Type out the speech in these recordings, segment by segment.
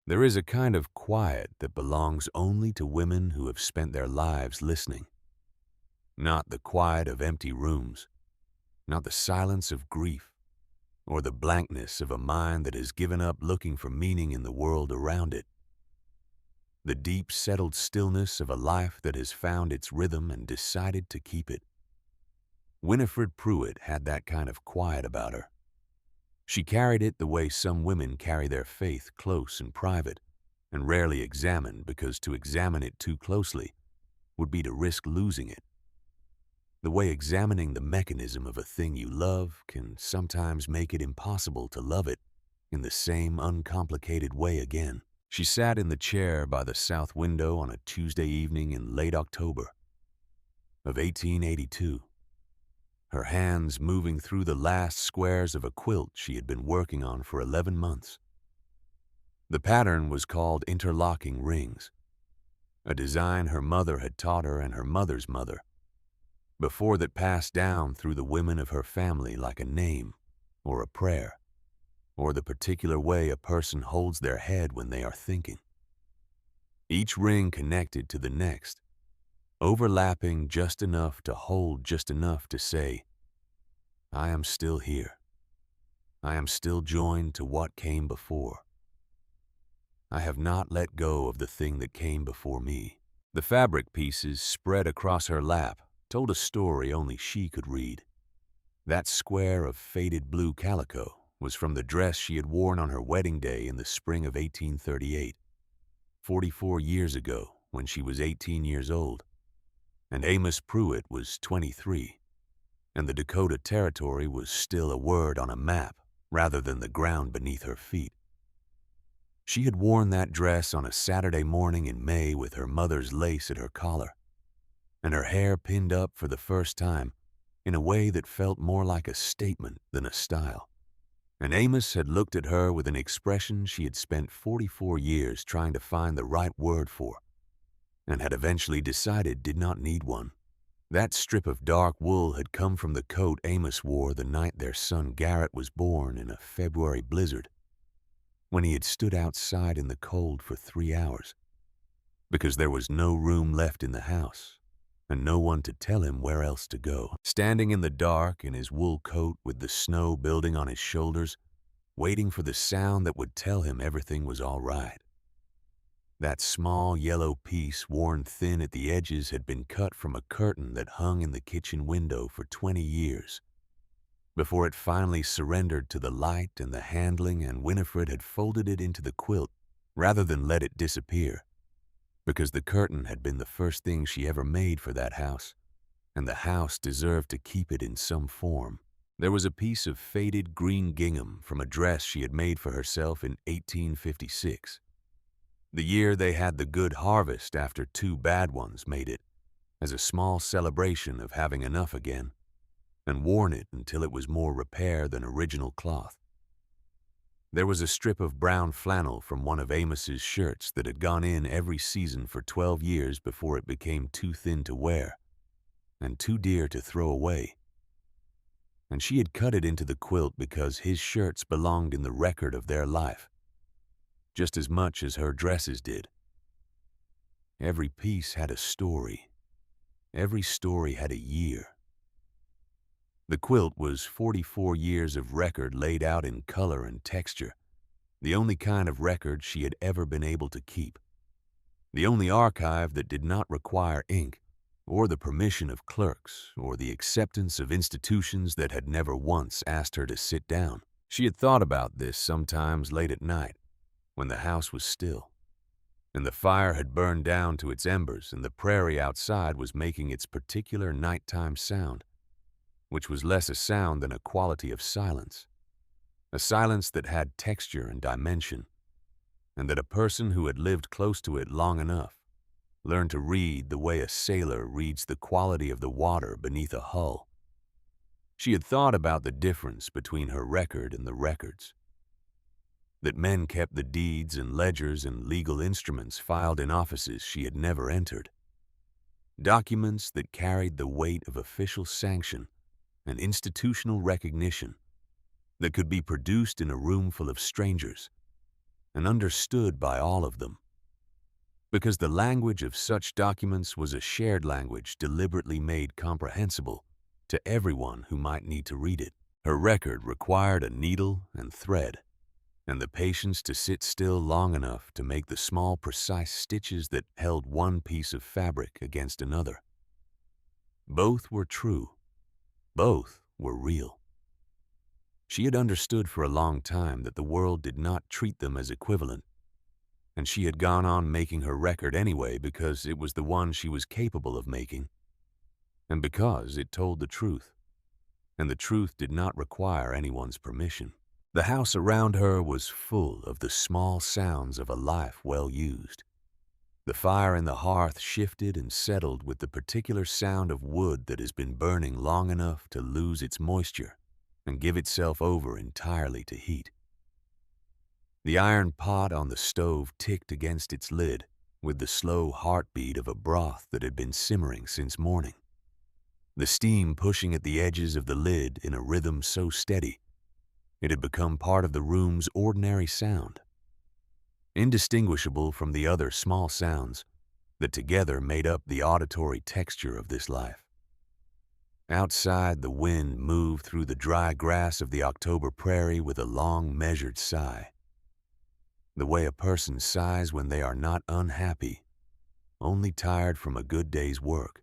There is a kind of quiet that belongs only to women who have spent their lives listening. Not the quiet of empty rooms, not the silence of grief, or the blankness of a mind that has given up looking for meaning in the world around it. The deep, settled stillness of a life that has found its rhythm and decided to keep it. Winifred Pruitt had that kind of quiet about her. She carried it the way some women carry their faith, close and private, and rarely examined, because to examine it too closely would be to risk losing it. The way examining the mechanism of a thing you love can sometimes make it impossible to love it in the same uncomplicated way again. She sat in the chair by the south window on a Tuesday evening in late October of 1882, her hands moving through the last squares of a quilt she had been working on for 11 months. The pattern was called interlocking rings, a design her mother had taught her and her mother's mother, before that passed down through the women of her family like a name or a prayer, or the particular way a person holds their head when they are thinking. Each ring connected to the next, overlapping just enough to hold just enough to say, I am still here. I am still joined to what came before. I have not let go of the thing that came before me. The fabric pieces spread across her lap told a story only she could read. That square of faded blue calico was from the dress she had worn on her wedding day in the spring of 1838, 44 years ago, when she was 18 years old, and Amos Pruitt was 23, and the Dakota Territory was still a word on a map rather than the ground beneath her feet. She had worn that dress on a Saturday morning in May with her mother's lace at her collar, and her hair pinned up for the first time in a way that felt more like a statement than a style. And Amos had looked at her with an expression she had spent 44 years trying to find the right word for, and had eventually decided did not need one. That strip of dark wool had come from the coat Amos wore the night their son Garrett was born in a February blizzard, when he had stood outside in the cold for 3 hours, because there was no room left in the house, and no one to tell him where else to go. Standing in the dark in his wool coat with the snow building on his shoulders, waiting for the sound that would tell him everything was all right. That small yellow piece, worn thin at the edges, had been cut from a curtain that hung in the kitchen window for 20 years, before it finally surrendered to the light and the handling, and Winifred had folded it into the quilt rather than let it disappear, because the curtain had been the first thing she ever made for that house, and the house deserved to keep it in some form. There was a piece of faded green gingham from a dress she had made for herself in 1856, the year they had the good harvest after 2 bad ones made it, as a small celebration of having enough again, and worn it until it was more repair than original cloth. There was a strip of brown flannel from one of Amos's shirts that had gone in every season for 12 years before it became too thin to wear and too dear to throw away. And she had cut it into the quilt because his shirts belonged in the record of their life, just as much as her dresses did. Every piece had a story. Every story had a year. The quilt was 44 years of record laid out in color and texture, the only kind of record she had ever been able to keep, the only archive that did not require ink, or the permission of clerks, or the acceptance of institutions that had never once asked her to sit down. She had thought about this sometimes late at night, when the house was still, and the fire had burned down to its embers, and the prairie outside was making its particular nighttime sound, which was less a sound than a quality of silence, a silence that had texture and dimension, and that a person who had lived close to it long enough learned to read the way a sailor reads the quality of the water beneath a hull. She had thought about the difference between her record and the records, that men kept the deeds and ledgers and legal instruments filed in offices she had never entered, documents that carried the weight of official sanction and institutional recognition, that could be produced in a room full of strangers, and understood by all of them, because the language of such documents was a shared language deliberately made comprehensible to everyone who might need to read it. Her record required a needle and thread, and the patience to sit still long enough to make the small, precise stitches that held one piece of fabric against another. Both were true. Both were real. She had understood for a long time that the world did not treat them as equivalent, and she had gone on making her record anyway because it was the one she was capable of making, and because it told the truth, and the truth did not require anyone's permission. The house around her was full of the small sounds of a life well used. The fire in the hearth shifted and settled with the particular sound of wood that has been burning long enough to lose its moisture and give itself over entirely to heat. The iron pot on the stove ticked against its lid with the slow heartbeat of a broth that had been simmering since morning, the steam pushing at the edges of the lid in a rhythm so steady it had become part of the room's ordinary sound, indistinguishable from the other small sounds that together made up the auditory texture of this life. Outside, the wind moved through the dry grass of the October prairie with a long, measured sigh, the way a person sighs when they are not unhappy, only tired from a good day's work,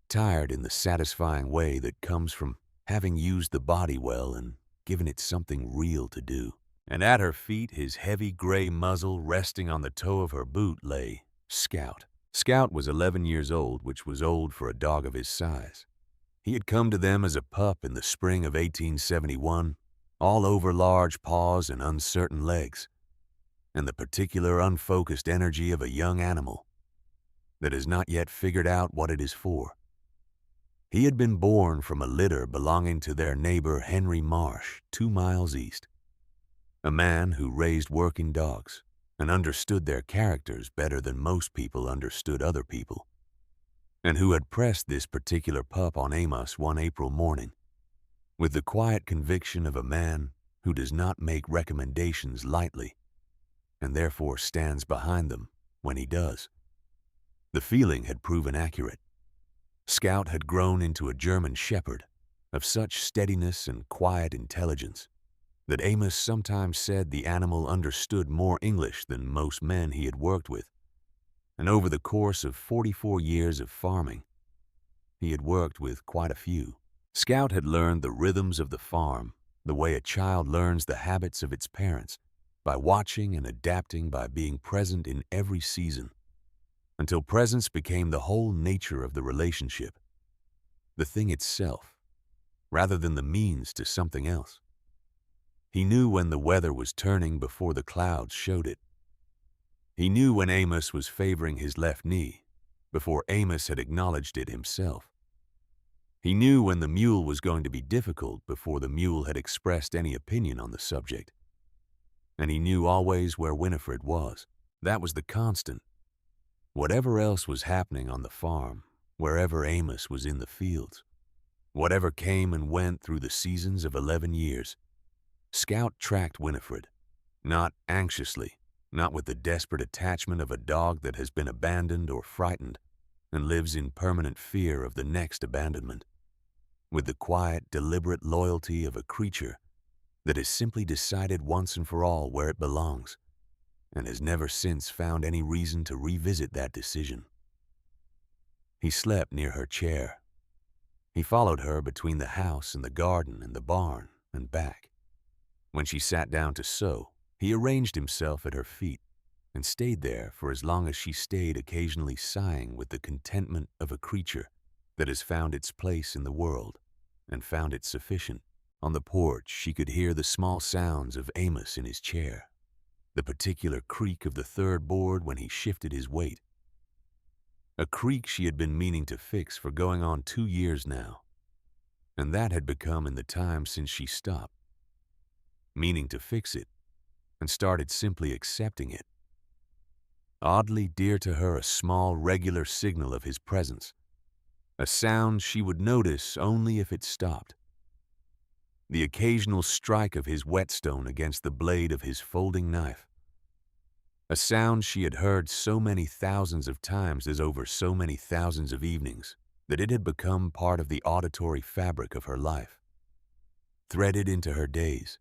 tired in the satisfying way that comes from having used the body well and given it something real to do. And at her feet, his heavy gray muzzle resting on the toe of her boot, lay Scout. Scout was 11 years old, which was old for a dog of his size. He had come to them as a pup in the spring of 1871, all over large paws and uncertain legs, and the particular unfocused energy of a young animal that has not yet figured out what it is for. He had been born from a litter belonging to their neighbor Henry Marsh, 2 miles east, a man who raised working dogs and understood their characters better than most people understood other people, and who had pressed this particular pup on Amos one April morning with the quiet conviction of a man who does not make recommendations lightly and therefore stands behind them when he does. The feeling had proven accurate. Scout had grown into a German shepherd of such steadiness and quiet intelligence that Amos sometimes said the animal understood more English than most men he had worked with, and over the course of 44 years of farming, he had worked with quite a few. Scout had learned the rhythms of the farm the way a child learns the habits of its parents, by watching and adapting, by being present in every season, until presence became the whole nature of the relationship, the thing itself, rather than the means to something else. He knew when the weather was turning before the clouds showed it. He knew when Amos was favoring his left knee before Amos had acknowledged it himself. He knew when the mule was going to be difficult before the mule had expressed any opinion on the subject. And he knew always where Winifred was. That was the constant. Whatever else was happening on the farm, wherever Amos was in the fields, whatever came and went through the seasons of 11 years, Scout tracked Winifred, not anxiously, not with the desperate attachment of a dog that has been abandoned or frightened and lives in permanent fear of the next abandonment, with the quiet, deliberate loyalty of a creature that has simply decided once and for all where it belongs and has never since found any reason to revisit that decision. He slept near her chair. He followed her between the house and the garden and the barn and back. When she sat down to sew, he arranged himself at her feet and stayed there for as long as she stayed, occasionally sighing with the contentment of a creature that has found its place in the world and found it sufficient. On the porch, she could hear the small sounds of Amos in his chair, the particular creak of the third board when he shifted his weight, a creak she had been meaning to fix for going on 2 years now, and that had become in the time since she stopped meaning to fix it and started simply accepting it. Oddly dear to her, a small, regular signal of his presence, a sound she would notice only if it stopped. The occasional strike of his whetstone against the blade of his folding knife, a sound she had heard so many thousands of times as over so many thousands of evenings that it had become part of the auditory fabric of her life, threaded into her days,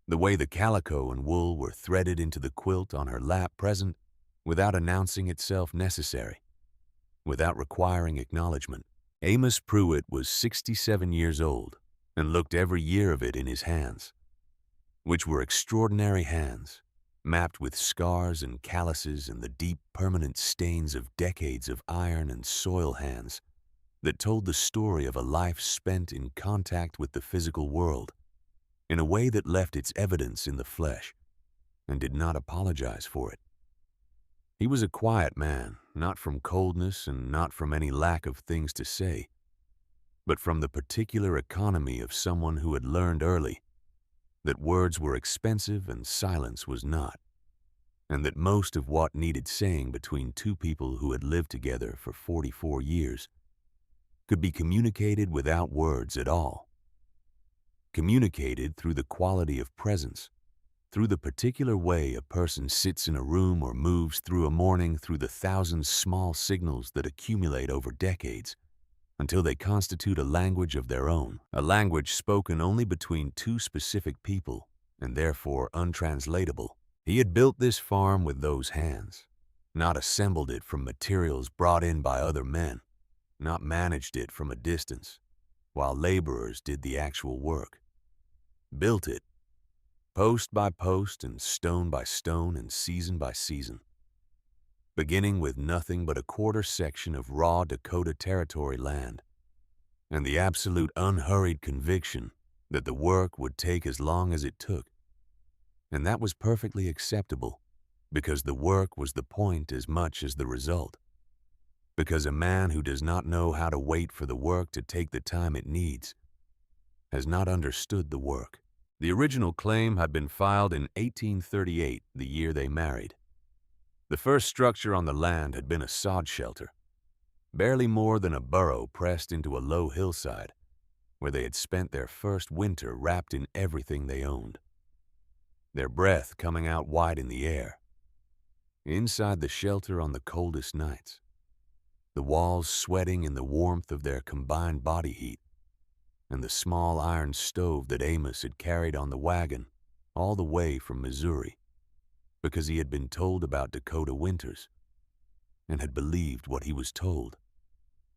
the way the calico and wool were threaded into the quilt on her lap, present without announcing itself, necessary without requiring acknowledgement. Amos Pruitt was 67 years old and looked every year of it in his hands, which were extraordinary hands, mapped with scars and calluses and the deep permanent stains of decades of iron and soil hands that told the story of a life spent in contact with the physical world in a way that left its evidence in the flesh and did not apologize for it. He was a quiet man, not from coldness and not from any lack of things to say, but from the particular economy of someone who had learned early that words were expensive and silence was not, and that most of what needed saying between two people who had lived together for 44 years could be communicated without words at all. Communicated through the quality of presence, through the particular way a person sits in a room or moves through a morning, through the thousands small signals that accumulate over decades until they constitute a language of their own, a language spoken only between two specific people and therefore untranslatable. He had built this farm with those hands, not assembled it from materials brought in by other men, not managed it from a distance, while laborers did the actual work. Built it, post by post and stone by stone and season by season, beginning with nothing but a quarter section of raw Dakota Territory land, and the absolute unhurried conviction that the work would take as long as it took. And that was perfectly acceptable, because the work was the point as much as the result. Because a man who does not know how to wait for the work to take the time it needs has not understood the work. The original claim had been filed in 1838, the year they married. The first structure on the land had been a sod shelter, barely more than a burrow pressed into a low hillside, where they had spent their first winter wrapped in everything they owned, their breath coming out wide in the air. Inside the shelter on the coldest nights, the walls sweating in the warmth of their combined body heat, and the small iron stove that Amos had carried on the wagon all the way from Missouri, because he had been told about Dakota winters and had believed what he was told.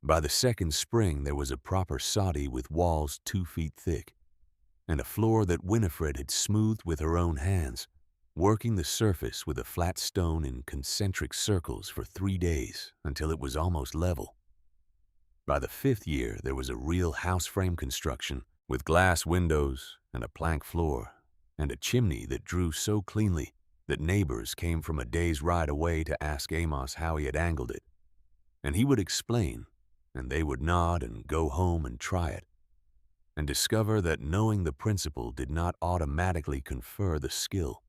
By the second spring, there was a proper soddy with walls 2 feet thick, and a floor that Winifred had smoothed with her own hands, working the surface with a flat stone in concentric circles for 3 days until it was almost level. By the 5th year, there was a real house frame construction with glass windows and a plank floor and a chimney that drew so cleanly that neighbors came from a day's ride away to ask Amos how he had angled it. And he would explain, and they would nod and go home and try it, and discover that knowing the principle did not automatically confer the skill,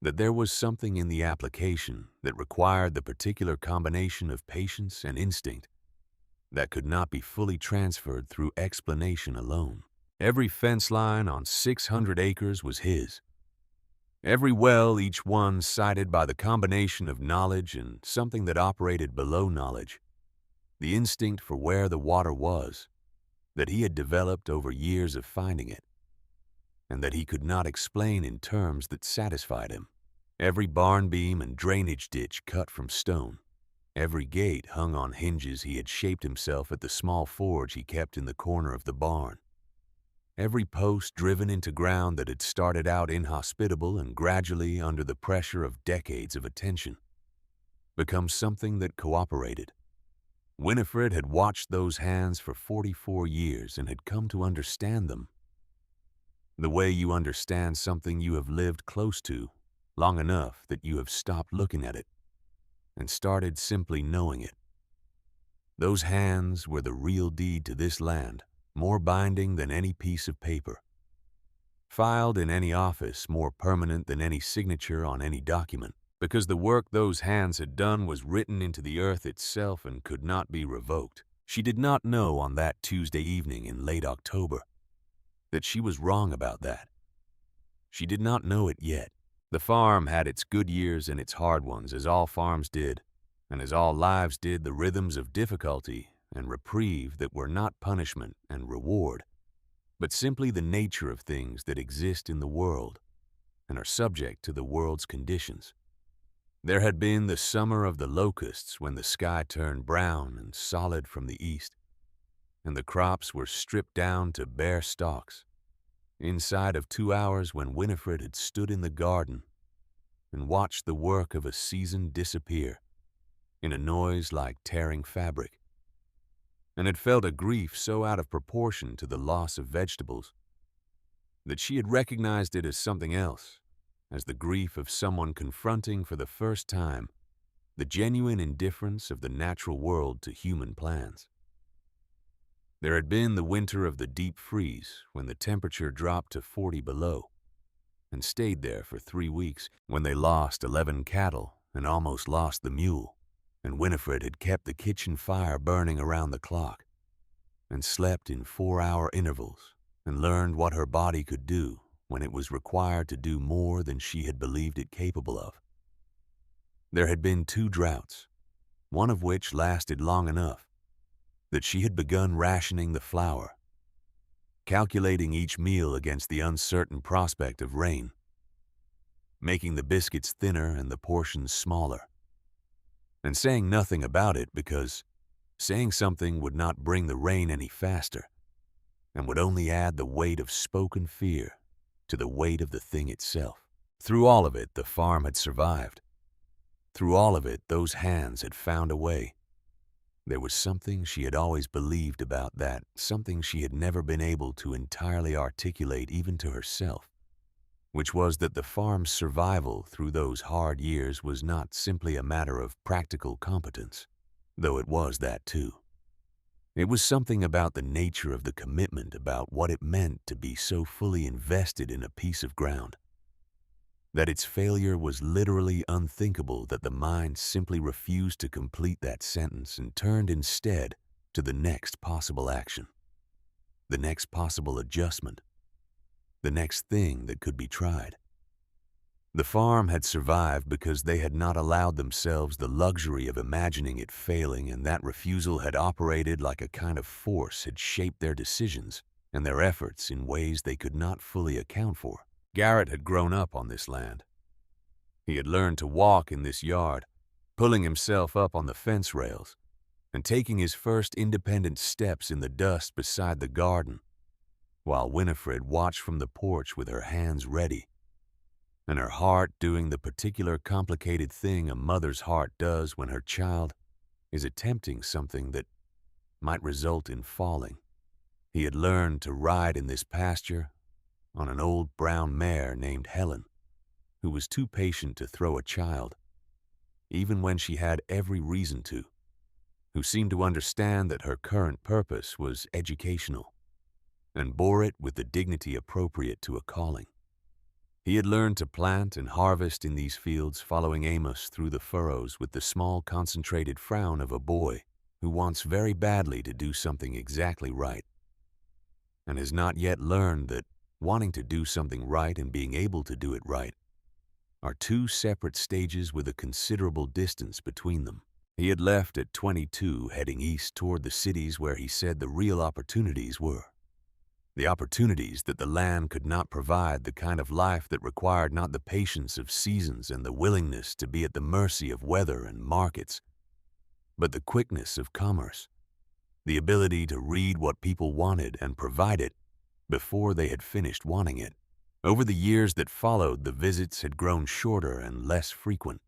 that there was something in the application that required the particular combination of patience and instinct that could not be fully transferred through explanation alone. Every fence line on 600 acres was his. Every well, each one sited by the combination of knowledge and something that operated below knowledge, the instinct for where the water was, that he had developed over years of finding it, and that he could not explain in terms that satisfied him. Every barn beam and drainage ditch cut from stone, every gate hung on hinges he had shaped himself at the small forge he kept in the corner of the barn. Every post driven into ground that had started out inhospitable and gradually, under the pressure of decades of attention, become something that cooperated. Winifred had watched those hands for 44 years and had come to understand them. The way you understand something you have lived close to long enough that you have stopped looking at it and started simply knowing it. Those hands were the real deed to this land, more binding than any piece of paper, filed in any office, more permanent than any signature on any document, because the work those hands had done was written into the earth itself and could not be revoked. She did not know on that Tuesday evening in late October that she was wrong about that. She did not know it yet. The farm had its good years and its hard ones, as all farms did, and as all lives did, the rhythms of difficulty and reprieve that were not punishment and reward, but simply the nature of things that exist in the world and are subject to the world's conditions. There had been the summer of the locusts when the sky turned brown and solid from the east, and the crops were stripped down to bare stalks. Inside of 2 hours when Winifred had stood in the garden and watched the work of a season disappear in a noise like tearing fabric, and had felt a grief so out of proportion to the loss of vegetables that she had recognized it as something else, as the grief of someone confronting for the first time the genuine indifference of the natural world to human plans. There had been the winter of the deep freeze when the temperature dropped to 40 below and stayed there for 3 weeks, when they lost 11 cattle and almost lost the mule, and Winifred had kept the kitchen fire burning around the clock and slept in 4-hour intervals and learned what her body could do when it was required to do more than she had believed it capable of. There had been 2 droughts, one of which lasted long enough that she had begun rationing the flour, calculating each meal against the uncertain prospect of rain, making the biscuits thinner and the portions smaller, and saying nothing about it because saying something would not bring the rain any faster and would only add the weight of spoken fear to the weight of the thing itself. Through all of it, the farm had survived. Through all of it, those hands had found a way. There was something she had always believed about that, something she had never been able to entirely articulate even to herself, which was that the farm's survival through those hard years was not simply a matter of practical competence, though it was that too. It was something about the nature of the commitment, about what it meant to be so fully invested in a piece of ground, that its failure was literally unthinkable, that the mind simply refused to complete that sentence and turned instead to the next possible action, the next possible adjustment, the next thing that could be tried. The farm had survived because they had not allowed themselves the luxury of imagining it failing, and that refusal had operated like a kind of force, had shaped their decisions and their efforts in ways they could not fully account for. Garrett had grown up on this land. He had learned to walk in this yard, pulling himself up on the fence rails and taking his first independent steps in the dust beside the garden, while Winifred watched from the porch with her hands ready and her heart doing the particular complicated thing a mother's heart does when her child is attempting something that might result in falling. He had learned to ride in this pasture on an old brown mare named Helen, who was too patient to throw a child, even when she had every reason to, who seemed to understand that her current purpose was educational, and bore it with the dignity appropriate to a calling. He had learned to plant and harvest in these fields, following Amos through the furrows with the small, concentrated frown of a boy who wants very badly to do something exactly right, and has not yet learned that wanting to do something right and being able to do it right are 2 separate stages with a considerable distance between them. He had left at 22, heading east toward the cities where he said the real opportunities were. The opportunities that the land could not provide, the kind of life that required not the patience of seasons and the willingness to be at the mercy of weather and markets, but the quickness of commerce, the ability to read what people wanted and provide it before they had finished wanting it. Over the years that followed, the visits had grown shorter and less frequent,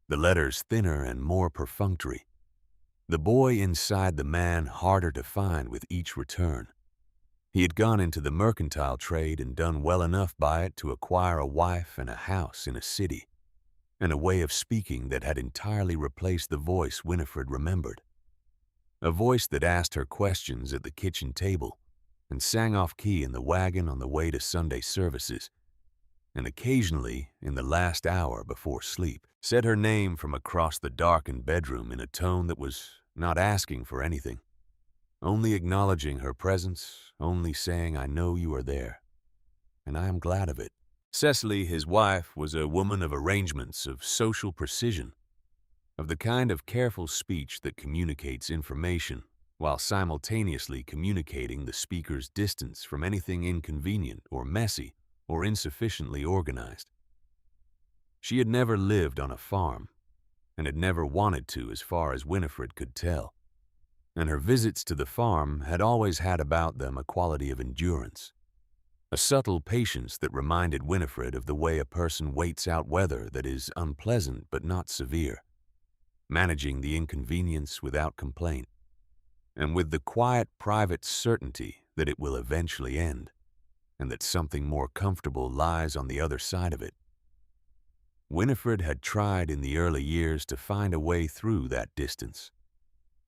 the letters thinner and more perfunctory, the boy inside the man harder to find with each return. He had gone into the mercantile trade and done well enough by it to acquire a wife and a house in a city, and a way of speaking that had entirely replaced the voice Winifred remembered, a voice that asked her questions at the kitchen table and sang off key in the wagon on the way to Sunday services, and occasionally, in the last hour before sleep, said her name from across the darkened bedroom in a tone that was not asking for anything, only acknowledging her presence, only saying, "I know you are there, and I am glad of it." Cecily, his wife, was a woman of arrangements, of social precision, of the kind of careful speech that communicates information while simultaneously communicating the speaker's distance from anything inconvenient or messy or insufficiently organized. She had never lived on a farm and had never wanted to, as far as Winifred could tell, and her visits to the farm had always had about them a quality of endurance, a subtle patience that reminded Winifred of the way a person waits out weather that is unpleasant but not severe, managing the inconvenience without complaint, and with the quiet, private certainty that it will eventually end, and that something more comfortable lies on the other side of it. Winifred had tried in the early years to find a way through that distance.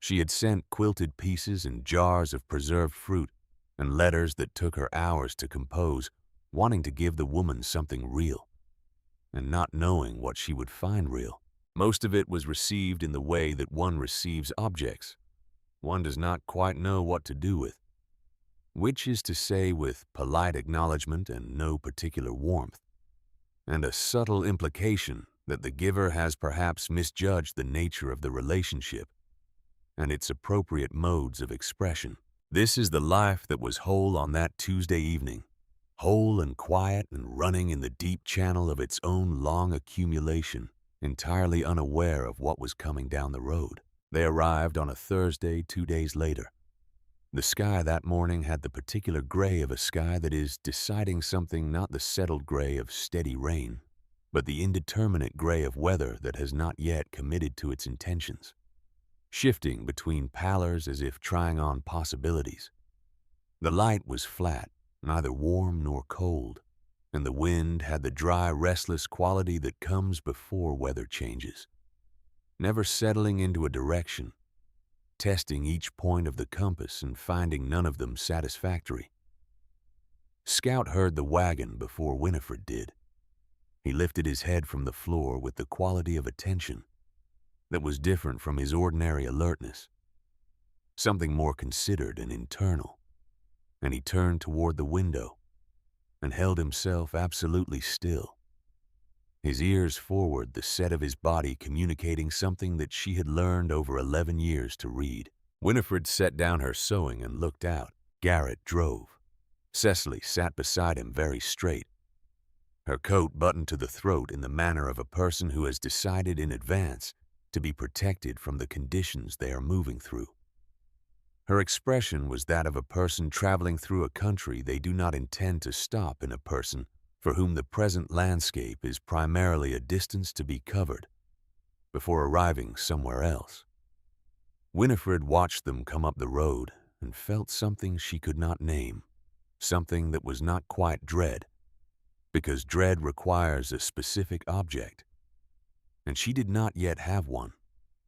She had sent quilted pieces and jars of preserved fruit and letters that took her hours to compose, wanting to give the woman something real, and not knowing what she would find real. Most of it was received in the way that one receives objects one does not quite know what to do with, which is to say with polite acknowledgement and no particular warmth, and a subtle implication that the giver has perhaps misjudged the nature of the relationship and its appropriate modes of expression. This is the life that was whole on that Tuesday evening, whole and quiet and running in the deep channel of its own long accumulation, entirely unaware of what was coming down the road. They arrived on a Thursday 2 days later. The sky that morning had the particular gray of a sky that is deciding something, not the settled gray of steady rain, but the indeterminate gray of weather that has not yet committed to its intentions, shifting between pallors as if trying on possibilities. The light was flat, neither warm nor cold, and the wind had the dry, restless quality that comes before weather changes, never settling into a direction, testing each point of the compass and finding none of them satisfactory. Scout heard the wagon before Winifred did. He lifted his head from the floor with the quality of attention that was different from his ordinary alertness, something more considered and internal, and he turned toward the window and held himself absolutely still, his ears forward, the set of his body communicating something that she had learned over 11 years to read. Winifred set down her sewing and looked out. Garrett drove. Cecily sat beside him very straight, her coat buttoned to the throat in the manner of a person who has decided in advance to be protected from the conditions they are moving through. Her expression was that of a person traveling through a country they do not intend to stop, in a person for whom the present landscape is primarily a distance to be covered before arriving somewhere else. Winifred watched them come up the road and felt something she could not name, something that was not quite dread, because dread requires a specific object, and she did not yet have one,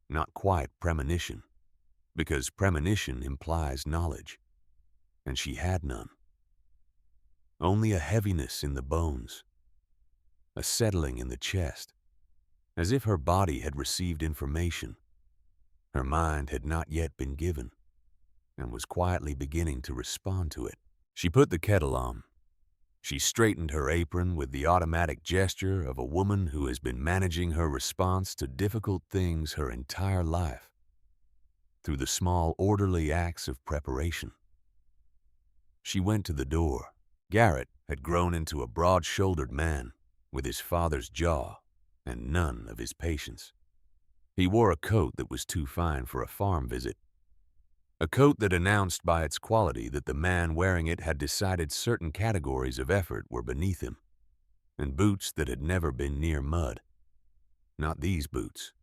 not quite premonition, because premonition implies knowledge, and she had none. Only a heaviness in the bones, a settling in the chest, as if her body had received information. Her mind had not yet been given, and was quietly beginning to respond to it. She put the kettle on. She straightened her apron with the automatic gesture of a woman who has been managing her response to difficult things her entire life, through the small, orderly acts of preparation. She went to the door. Garrett had grown into a broad-shouldered man with his father's jaw and none of his patience. He wore a coat that was too fine for a farm visit, a coat that announced by its quality that the man wearing it had decided certain categories of effort were beneath him, and boots that had never been near mud. Not these boots.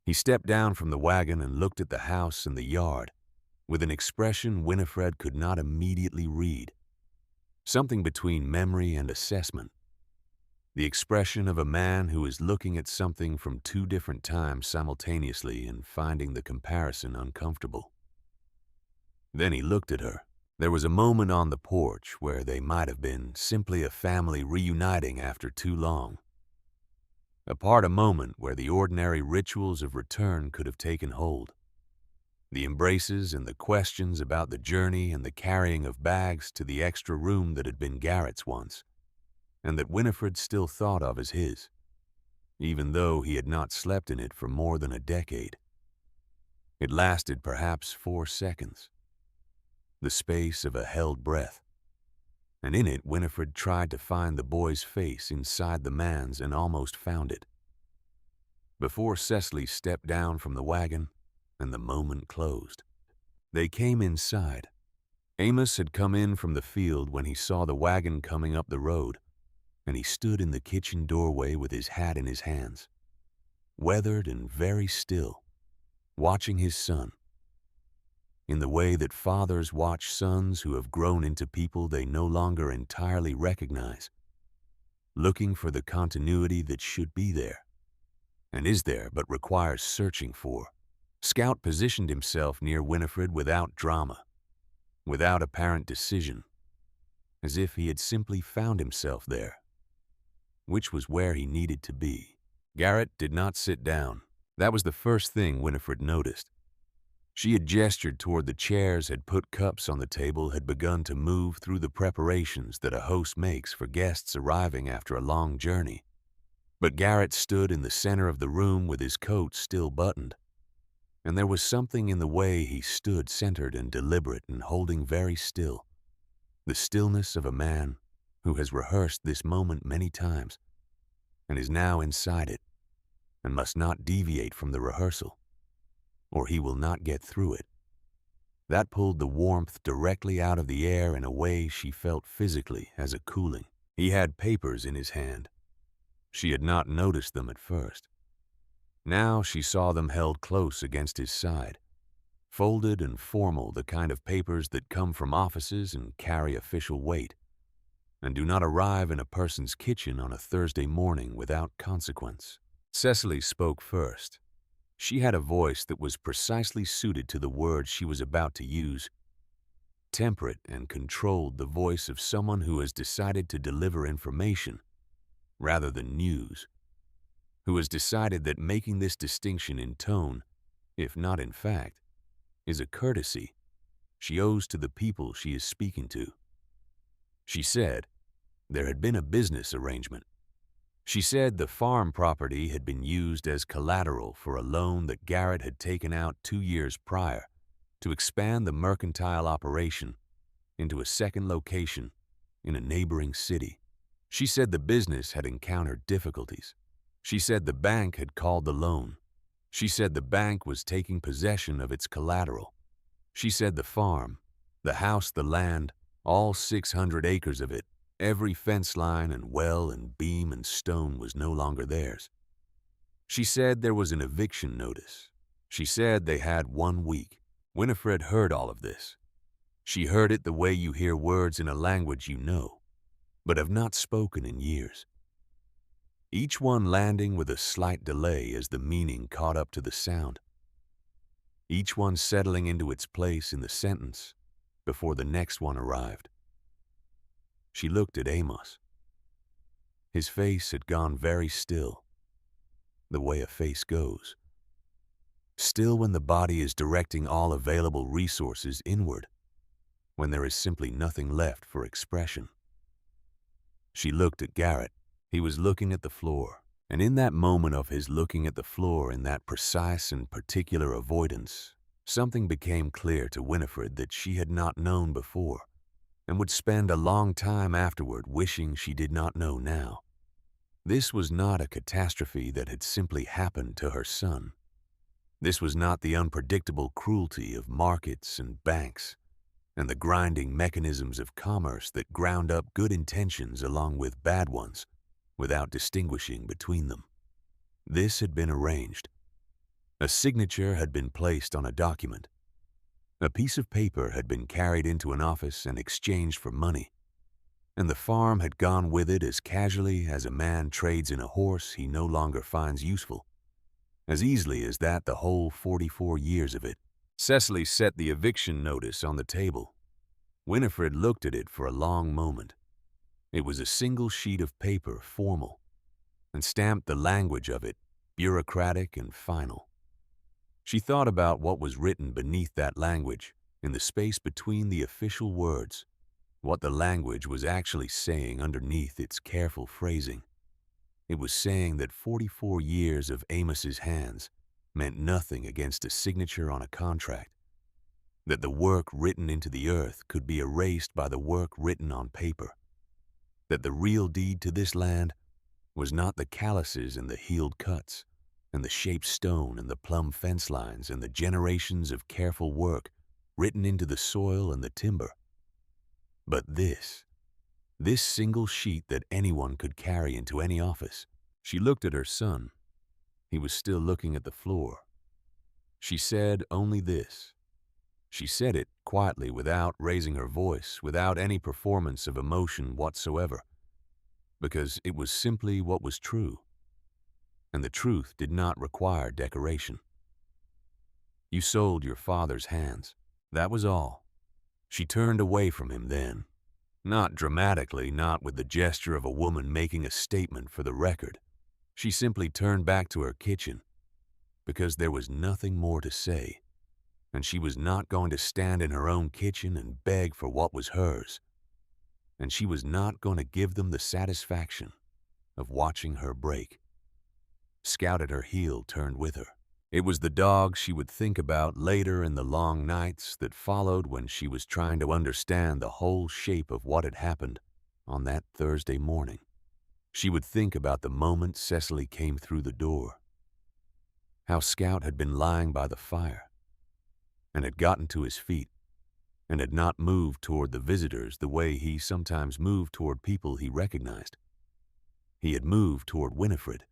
He stepped down from the wagon and looked at the house and the yard with an expression Winifred could not immediately read, something between memory and assessment, the expression of a man who is looking at something from two different times simultaneously and finding the comparison uncomfortable. Then he looked at her. There was a moment on the porch where they might have been simply a family reuniting after too long. A moment where the ordinary rituals of return could have taken hold. The embraces and the questions about the journey and the carrying of bags to the extra room that had been Garrett's once. and that Winifred still thought of as his, even though he had not slept in it for more than a decade. It lasted perhaps 4 seconds, the space of a held breath, and in it Winifred tried to find the boy's face inside the man's and almost found it. Before Cecily stepped down from the wagon and the moment closed. They came inside. Amos had come in from the field when he saw the wagon coming up the road, and he stood in the kitchen doorway with his hat in his hands, weathered and very still, watching his son. In the way that fathers watch sons who have grown into people they no longer entirely recognize, looking for the continuity that should be there, and is there but requires searching for. Scout positioned himself near Winifred without drama, without apparent decision, as if he had simply found himself there, which was where he needed to be. Garrett did not sit down. That was the first thing Winifred noticed. She had gestured toward the chairs, had put cups on the table, had begun to move through the preparations that a host makes for guests arriving after a long journey. But Garrett stood in the center of the room with his coat still buttoned, and there was something in the way he stood centered and deliberate and holding very still, the stillness of a man who has rehearsed this moment many times and is now inside it and must not deviate from the rehearsal, or he will not get through it. That pulled the warmth directly out of the air in a way she felt physically as a cooling. He had papers in his hand. She had not noticed them at first. Now she saw them held close against his side, folded and formal, the kind of papers that come from offices and carry official weight, and do not arrive in a person's kitchen on a Thursday morning without consequence. Cecily spoke first. She had a voice that was precisely suited to the words she was about to use, temperate and controlled, the voice of someone who has decided to deliver information rather than news, who has decided that making this distinction in tone, if not in fact, is a courtesy she owes to the people she is speaking to. She said there had been a business arrangement. She said the farm property had been used as collateral for a loan that Garrett had taken out 2 years prior to expand the mercantile operation into a second location in a neighboring city. She said the business had encountered difficulties. She said the bank had called the loan. She said the bank was taking possession of its collateral. She said the farm, the house, the land, all 600 acres of it, every fence line and well and beam and stone was no longer theirs. She said there was an eviction notice. She said they had 1 week. Winifred heard all of this. She heard it the way you hear words in a language you know, but have not spoken in years. Each one landing with a slight delay as the meaning caught up to the sound. Each one settling into its place in the sentence before the next one arrived. She looked at Amos. His face had gone very still, the way a face goes. Still when the body is directing all available resources inward, when there is simply nothing left for expression. She looked at Garrett. He was looking at the floor, and in that moment of his looking at the floor, in that precise and particular avoidance, something became clear to Winifred that she had not known before, and would spend a long time afterward wishing she did not know now. This was not a catastrophe that had simply happened to her son. This was not the unpredictable cruelty of markets and banks, and the grinding mechanisms of commerce that ground up good intentions along with bad ones, without distinguishing between them. This had been arranged. A signature had been placed on a document. A piece of paper had been carried into an office and exchanged for money, and the farm had gone with it as casually as a man trades in a horse he no longer finds useful, as easily as that the whole 44 years of it. Cecily set the eviction notice on the table. Winifred looked at it for a long moment. It was a single sheet of paper, formal, and stamped the language of it, bureaucratic and final. She thought about what was written beneath that language, in the space between the official words, what the language was actually saying underneath its careful phrasing. It was saying that 44 years of Amos's hands meant nothing against a signature on a contract, that the work written into the earth could be erased by the work written on paper, that the real deed to this land was not the calluses and the healed cuts, and the shaped stone and the plumb fence lines and the generations of careful work written into the soil and the timber, but this single sheet that anyone could carry into any office. She looked at her son. He was still looking at the floor. She said only this. She said it quietly, without raising her voice, without any performance of emotion whatsoever, because it was simply what was true, and the truth did not require decoration. You sold your father's hands. That was all. She turned away from him then, not dramatically, not with the gesture of a woman making a statement for the record. She simply turned back to her kitchen, because there was nothing more to say, and she was not going to stand in her own kitchen and beg for what was hers, and she was not going to give them the satisfaction of watching her break. Scout at her heel turned with her. It was the dog she would think about later in the long nights that followed, when she was trying to understand the whole shape of what had happened on that Thursday morning. She would think about the moment Cecily came through the door, how Scout had been lying by the fire and had gotten to his feet and had not moved toward the visitors the way he sometimes moved toward people he recognized. He had moved toward Winifred,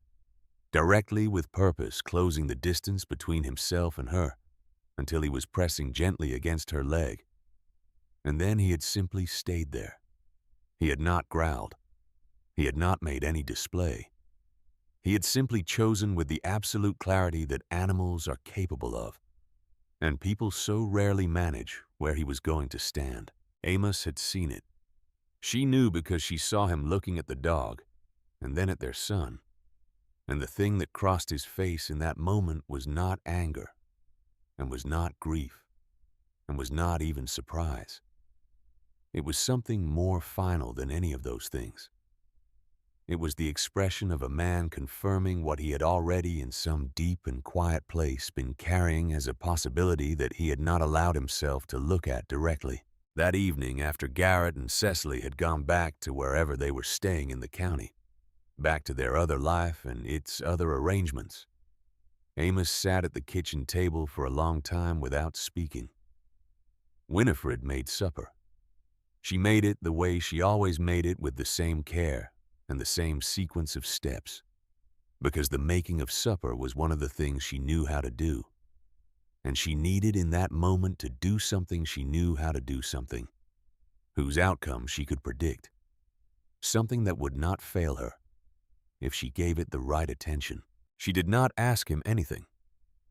directly, with purpose, closing the distance between himself and her until he was pressing gently against her leg. And then he had simply stayed there. He had not growled. He had not made any display. He had simply chosen with the absolute clarity that animals are capable of, and people so rarely manage, where he was going to stand. Amos had seen it. She knew, because she saw him looking at the dog and then at their son. And the thing that crossed his face in that moment was not anger, and was not grief, and was not even surprise. It was something more final than any of those things. It was the expression of a man confirming what he had already, in some deep and quiet place, been carrying as a possibility that he had not allowed himself to look at directly. That evening, after Garrett and Cecily had gone back to wherever they were staying in the county, back to their other life and its other arrangements, Amos sat at the kitchen table for a long time without speaking. Winifred made supper. She made it the way she always made it, with the same care and the same sequence of steps, because the making of supper was one of the things she knew how to do, and she needed in that moment to do something she knew how to do, something whose outcome she could predict, something that would not fail her if she gave it the right attention. She did not ask him anything.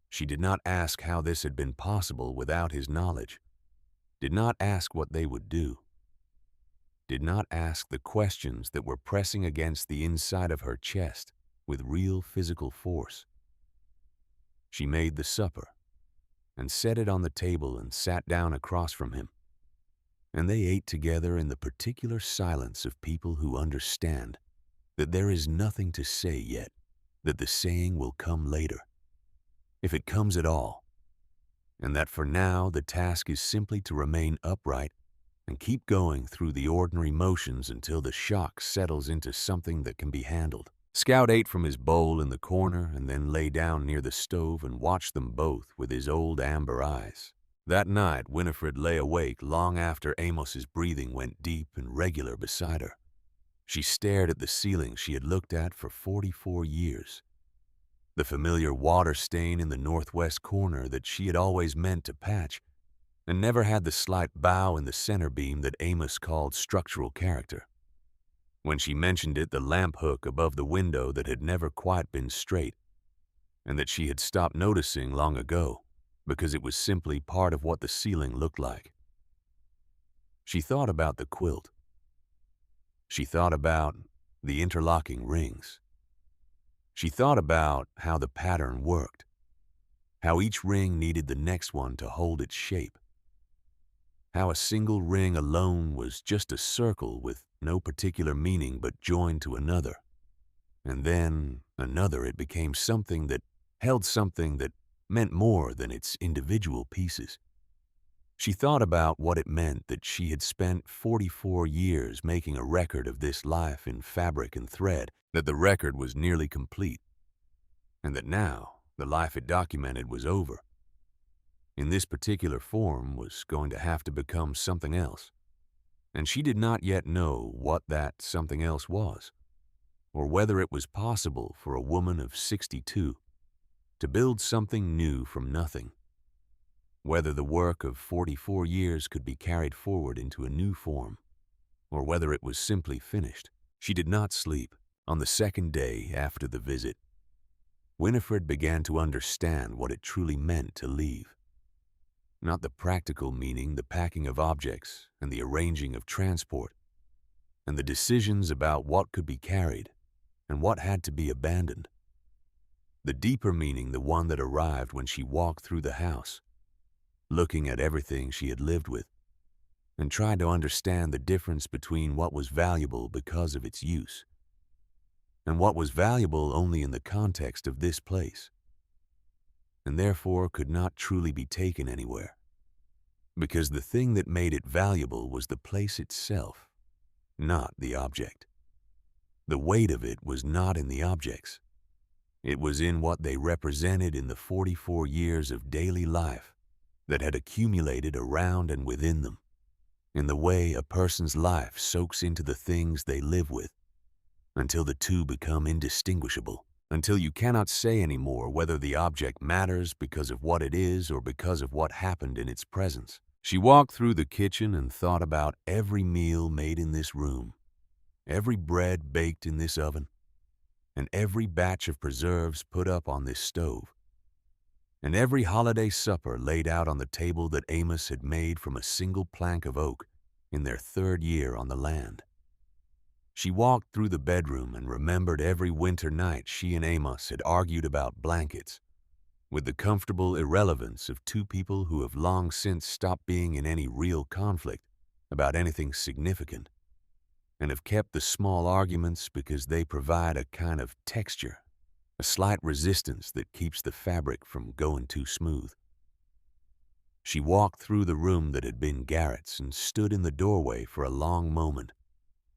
She did not ask how this had been possible without his knowledge, did not ask what they would do, did not ask the questions that were pressing against the inside of her chest with real physical force. She made the supper and set it on the table and sat down across from him, and they ate together in the particular silence of people who understand that there is nothing to say yet, that the saying will come later, if it comes at all, and that for now the task is simply to remain upright and keep going through the ordinary motions until the shock settles into something that can be handled. Scout ate from his bowl in the corner and then lay down near the stove and watched them both with his old amber eyes. That night, Winifred lay awake long after Amos's breathing went deep and regular beside her. She stared at the ceiling she had looked at for 44 years, the familiar water stain in the northwest corner that she had always meant to patch, and never had the slight bow in the center beam that Amos called structural character. When she mentioned it, the lamp hook above the window that had never quite been straight, and that she had stopped noticing long ago because it was simply part of what the ceiling looked like. She thought about the quilt. She thought about the interlocking rings. She thought about how the pattern worked, how each ring needed the next one to hold its shape. how a single ring alone was just a circle with no particular meaning but joined to another. And then another, it became something that held something that meant more than its individual pieces. She thought about what it meant that she had spent 44 years making a record of this life in fabric and thread, that the record was nearly complete, and that now the life it documented was over. In this particular form was going to have to become something else, and she did not yet know what that something else was, or whether it was possible for a woman of 62 to build something new from nothing, whether the work of 44 years could be carried forward into a new form, or whether it was simply finished. She did not sleep. On the second day after the visit, Winifred began to understand what it truly meant to leave. Not the practical meaning, the packing of objects and the arranging of transport, and the decisions about what could be carried and what had to be abandoned. The deeper meaning, the one that arrived when she walked through the house, looking at everything she had lived with, and tried to understand the difference between what was valuable because of its use, and what was valuable only in the context of this place, and therefore could not truly be taken anywhere, because the thing that made it valuable was the place itself, not the object. The weight of it was not in the objects. It was in what they represented in the 44 years of daily life that had accumulated around and within them, in the way a person's life soaks into the things they live with, until the two become indistinguishable, until you cannot say anymore whether the object matters because of what it is or because of what happened in its presence. She walked through the kitchen and thought about every meal made in this room, every bread baked in this oven, and every batch of preserves put up on this stove, and every holiday supper laid out on the table that Amos had made from a single plank of oak in their 3rd year on the land. She walked through the bedroom and remembered every winter night she and Amos had argued about blankets, with the comfortable irrelevance of two people who have long since stopped being in any real conflict about anything significant, and have kept the small arguments because they provide a kind of texture, a slight resistance that keeps the fabric from going too smooth. She walked through the room that had been Garrett's and stood in the doorway for a long moment,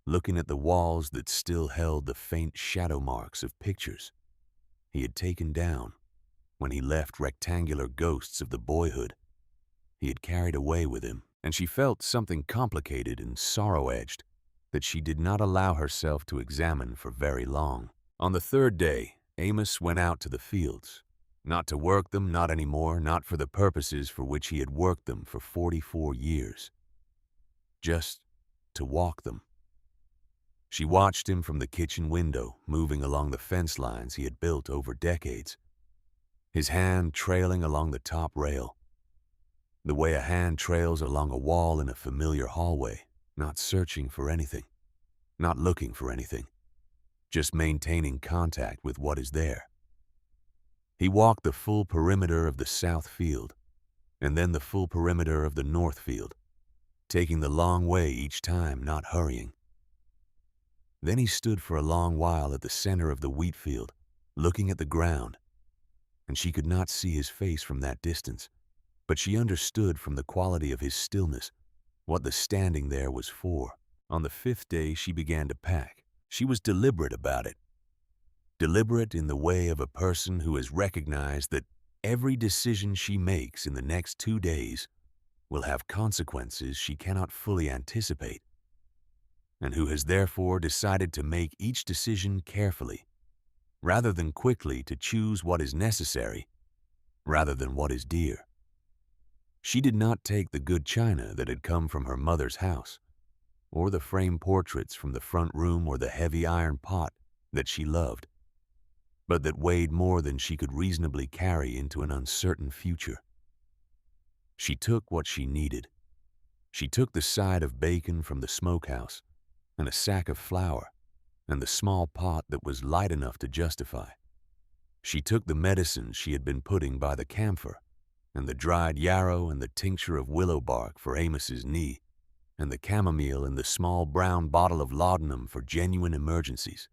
looking at the walls that still held the faint shadow marks of pictures he had taken down when he left, rectangular ghosts of the boyhood he had carried away with him, and she felt something complicated and sorrow-edged that she did not allow herself to examine for very long. On the 3rd day, Amos went out to the fields, not to work them, not anymore, not for the purposes for which he had worked them for 44 years, just to walk them. She watched him from the kitchen window, moving along the fence lines he had built over decades, his hand trailing along the top rail, the way a hand trails along a wall in a familiar hallway, not searching for anything, not looking for anything, just maintaining contact with what is there. He walked the full perimeter of the south field, and then the full perimeter of the north field, taking the long way each time, not hurrying. Then he stood for a long while at the center of the wheat field, looking at the ground, and she could not see his face from that distance, but she understood from the quality of his stillness what the standing there was for. On the 5th day, she began to pack. She was deliberate about it. Deliberate in the way of a person who has recognized that every decision she makes in the next 2 days will have consequences she cannot fully anticipate, and who has therefore decided to make each decision carefully, rather than quickly to choose what is necessary, rather than what is dear. She did not take the good china that had come from her mother's house, or the framed portraits from the front room, or the heavy iron pot that she loved, but that weighed more than she could reasonably carry into an uncertain future. She took what she needed. She took the side of bacon from the smokehouse, and a sack of flour, and the small pot that was light enough to justify. She took the medicine she had been putting by the camphor, and the dried yarrow and the tincture of willow bark for Amos's knee, and the chamomile and the small brown bottle of laudanum for genuine emergencies.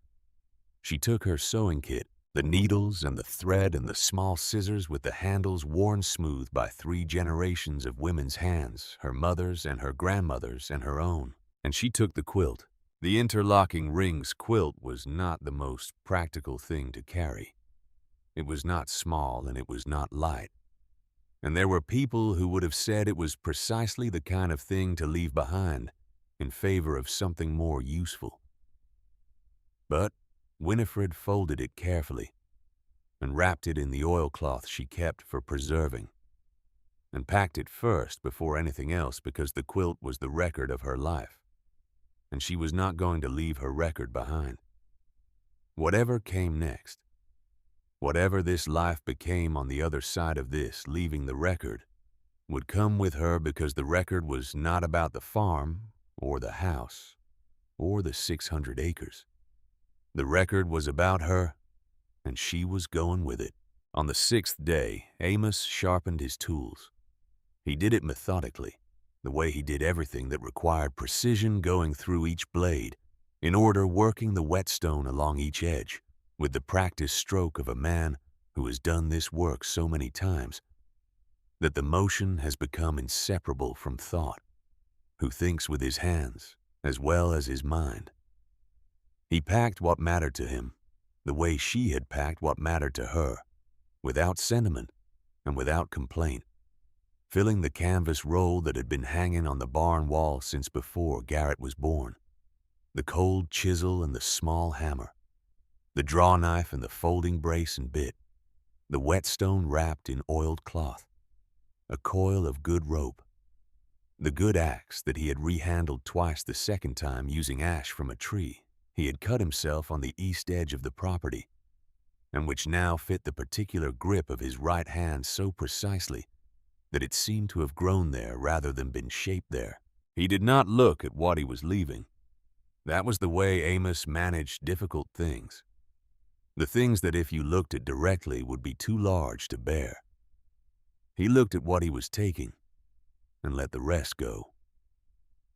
She took her sewing kit, the needles and the thread and the small scissors with the handles worn smooth by 3 generations of women's hands, her mother's and her grandmother's and her own, and she took the quilt. The interlocking rings quilt was not the most practical thing to carry. It was not small and it was not light. And there were people who would have said it was precisely the kind of thing to leave behind in favor of something more useful. But Winifred folded it carefully and wrapped it in the oilcloth she kept for preserving, and packed it first before anything else because the quilt was the record of her life, and she was not going to leave her record behind. Whatever came next, whatever this life became on the other side of this, leaving the record, would come with her because the record was not about the farm or the house or the 600 acres. The record was about her, and she was going with it. On the 6th day, Amos sharpened his tools. He did it methodically, the way he did everything that required precision going through each blade, in order working the whetstone along each edge, with the practiced stroke of a man who has done this work so many times that the motion has become inseparable from thought, who thinks with his hands as well as his mind. He packed what mattered to him, the way she had packed what mattered to her, without sentiment and without complaint, filling the canvas roll that had been hanging on the barn wall since before Garrett was born, the cold chisel and the small hammer, the draw knife and the folding brace and bit, the whetstone wrapped in oiled cloth, a coil of good rope, the good axe that he had rehandled twice the second time using ash from a tree he had cut himself on the east edge of the property, and which now fit the particular grip of his right hand so precisely that it seemed to have grown there rather than been shaped there. He did not look at what he was leaving. That was the way Amos managed difficult things, the things that if you looked at directly would be too large to bear. He looked at what he was taking and let the rest go.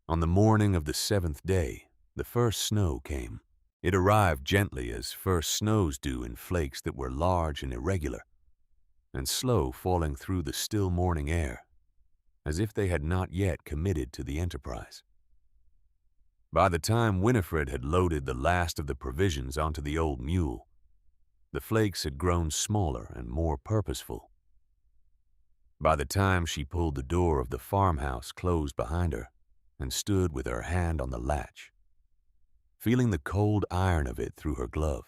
On the morning of the 7th day, the first snow came. It arrived gently as first snows do in flakes that were large and irregular, and slow falling through the still morning air, as if they had not yet committed to the enterprise. By the time Winifred had loaded the last of the provisions onto the old mule, the flakes had grown smaller and more purposeful. By the time she pulled the door of the farmhouse closed behind her and stood with her hand on the latch, feeling the cold iron of it through her glove,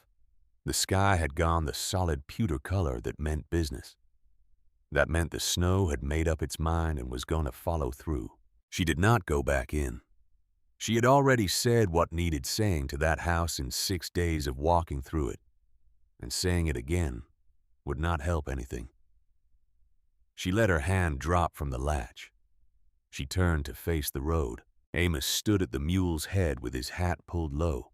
the sky had gone the solid pewter color that meant business. That meant the snow had made up its mind and was going to follow through. She did not go back in. She had already said what needed saying to that house in 6 days of walking through it, and saying it again would not help anything. She let her hand drop from the latch. She turned to face the road. Amos stood at the mule's head with his hat pulled low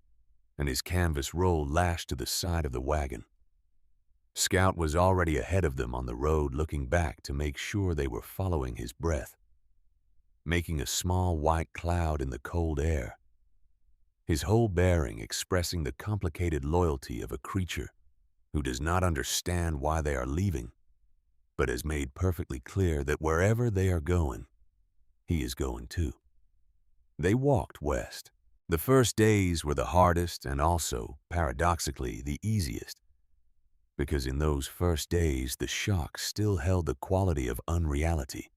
and his canvas roll lashed to the side of the wagon. Scout was already ahead of them on the road, looking back to make sure they were following his breath, making a small white cloud in the cold air, his whole bearing expressing the complicated loyalty of a creature who does not understand why they are leaving, but has made perfectly clear that wherever they are going, he is going too. They walked west. The first days were the hardest and also, paradoxically, the easiest, because in those first days the shock still held the quality of unreality,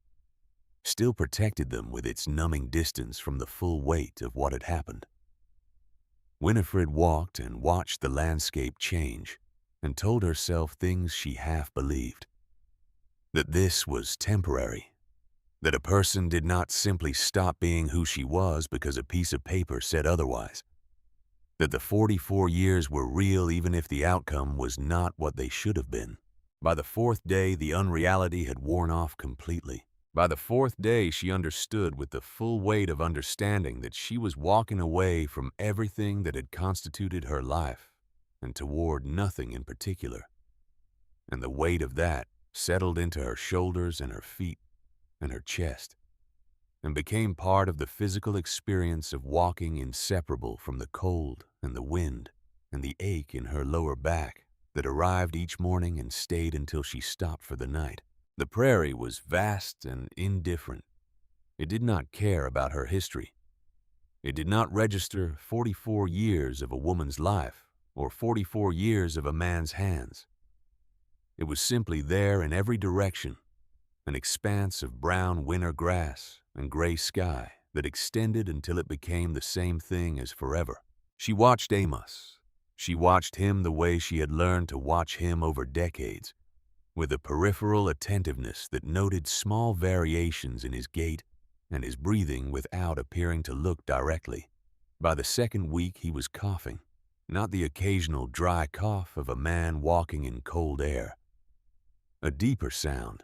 still protected them with its numbing distance from the full weight of what had happened. Winifred walked and watched the landscape change and told herself things she half believed. That this was temporary. That a person did not simply stop being who she was because a piece of paper said otherwise. That the 44 years were real even if the outcome was not what they should have been. By the 4th day, the unreality had worn off completely. By the 4th day, she understood with the full weight of understanding that she was walking away from everything that had constituted her life and toward nothing in particular. And the weight of that settled into her shoulders and her feet and her chest, and became part of the physical experience of walking inseparable from the cold and the wind and the ache in her lower back that arrived each morning and stayed until she stopped for the night. The prairie was vast and indifferent. It did not care about her history. It did not register 44 years of a woman's life or 44 years of a man's hands. It was simply there in every direction, an expanse of brown winter grass and gray sky that extended until it became the same thing as forever. She watched Amos. She watched him the way she had learned to watch him over decades, with a peripheral attentiveness that noted small variations in his gait and his breathing without appearing to look directly. By the second week, he was coughing, not the occasional dry cough of a man walking in cold air. A deeper sound,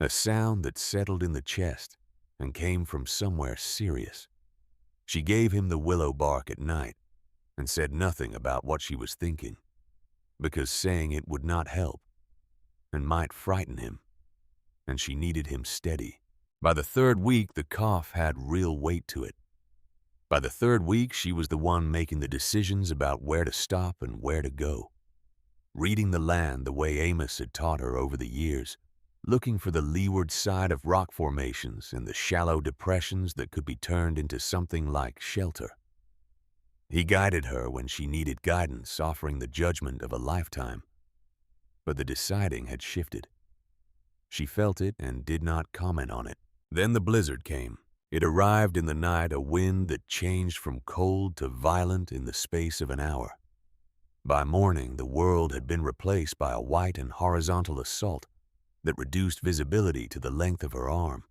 a sound that settled in the chest and came from somewhere serious. She gave him the willow bark at night and said nothing about what she was thinking, because saying it would not help and might frighten him, and she needed him steady. By the third week, the cough had real weight to it. By the third week, she was the one making the decisions about where to stop and where to go, reading the land the way Amos had taught her over the years, looking for the leeward side of rock formations and the shallow depressions that could be turned into something like shelter. He guided her when she needed guidance, offering the judgment of a lifetime. But the deciding had shifted. She felt it and did not comment on it. Then the blizzard came. It arrived in the night, a wind that changed from cold to violent in the space of an hour. By morning, the world had been replaced by a white and horizontal assault that reduced visibility to the length of her arm.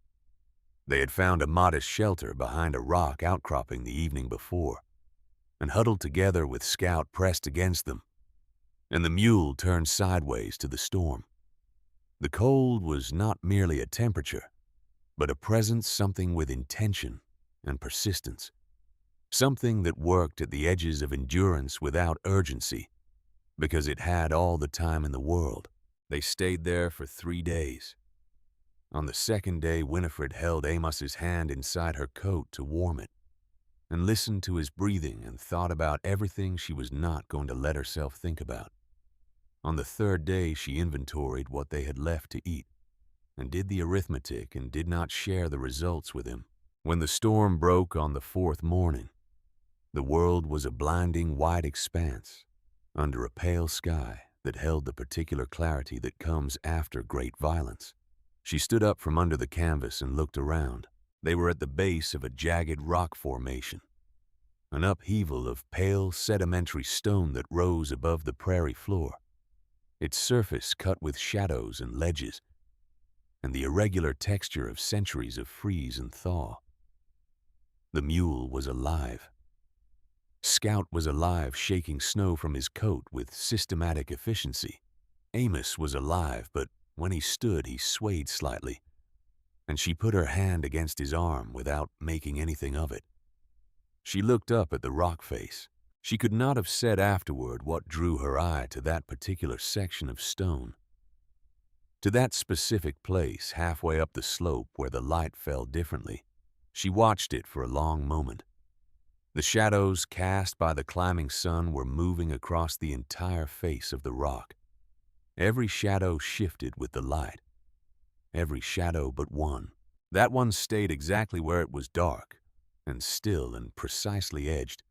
They had found a modest shelter behind a rock outcropping the evening before, and huddled together with Scout pressed against them, and the mule turned sideways to the storm. The cold was not merely a temperature, but a presence, something with intention and persistence, something that worked at the edges of endurance without urgency, because it had all the time in the world. They stayed there for 3 days. On the second day, Winifred held Amos's hand inside her coat to warm it, and listened to his breathing and thought about everything she was not going to let herself think about. On the third day, she inventoried what they had left to eat and did the arithmetic and did not share the results with him. When the storm broke on the fourth morning, the world was a blinding white expanse under a pale sky that held the particular clarity that comes after great violence. She stood up from under the canvas and looked around. They were at the base of a jagged rock formation, an upheaval of pale sedimentary stone that rose above the prairie floor, its surface cut with shadows and ledges, and the irregular texture of centuries of freeze and thaw. The mule was alive. Scout was alive, shaking snow from his coat with systematic efficiency. Amos was alive, but when he stood, he swayed slightly, and she put her hand against his arm without making anything of it. She looked up at the rock face. She could not have said afterward what drew her eye to that particular section of stone, to that specific place halfway up the slope where the light fell differently. She watched it for a long moment. The shadows cast by the climbing sun were moving across the entire face of the rock. Every shadow shifted with the light. Every shadow but one. That one stayed exactly where it was dark and still and precisely edged,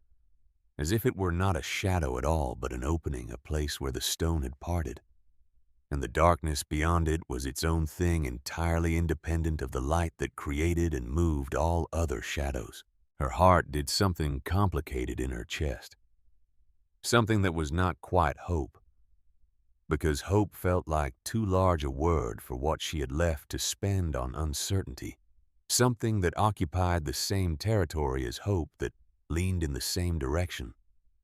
as if it were not a shadow at all but an opening, a place where the stone had parted. And the darkness beyond it was its own thing, entirely independent of the light that created and moved all other shadows. Her heart did something complicated in her chest, something that was not quite hope, because hope felt like too large a word for what she had left to spend on uncertainty, something that occupied the same territory as hope, that leaned in the same direction.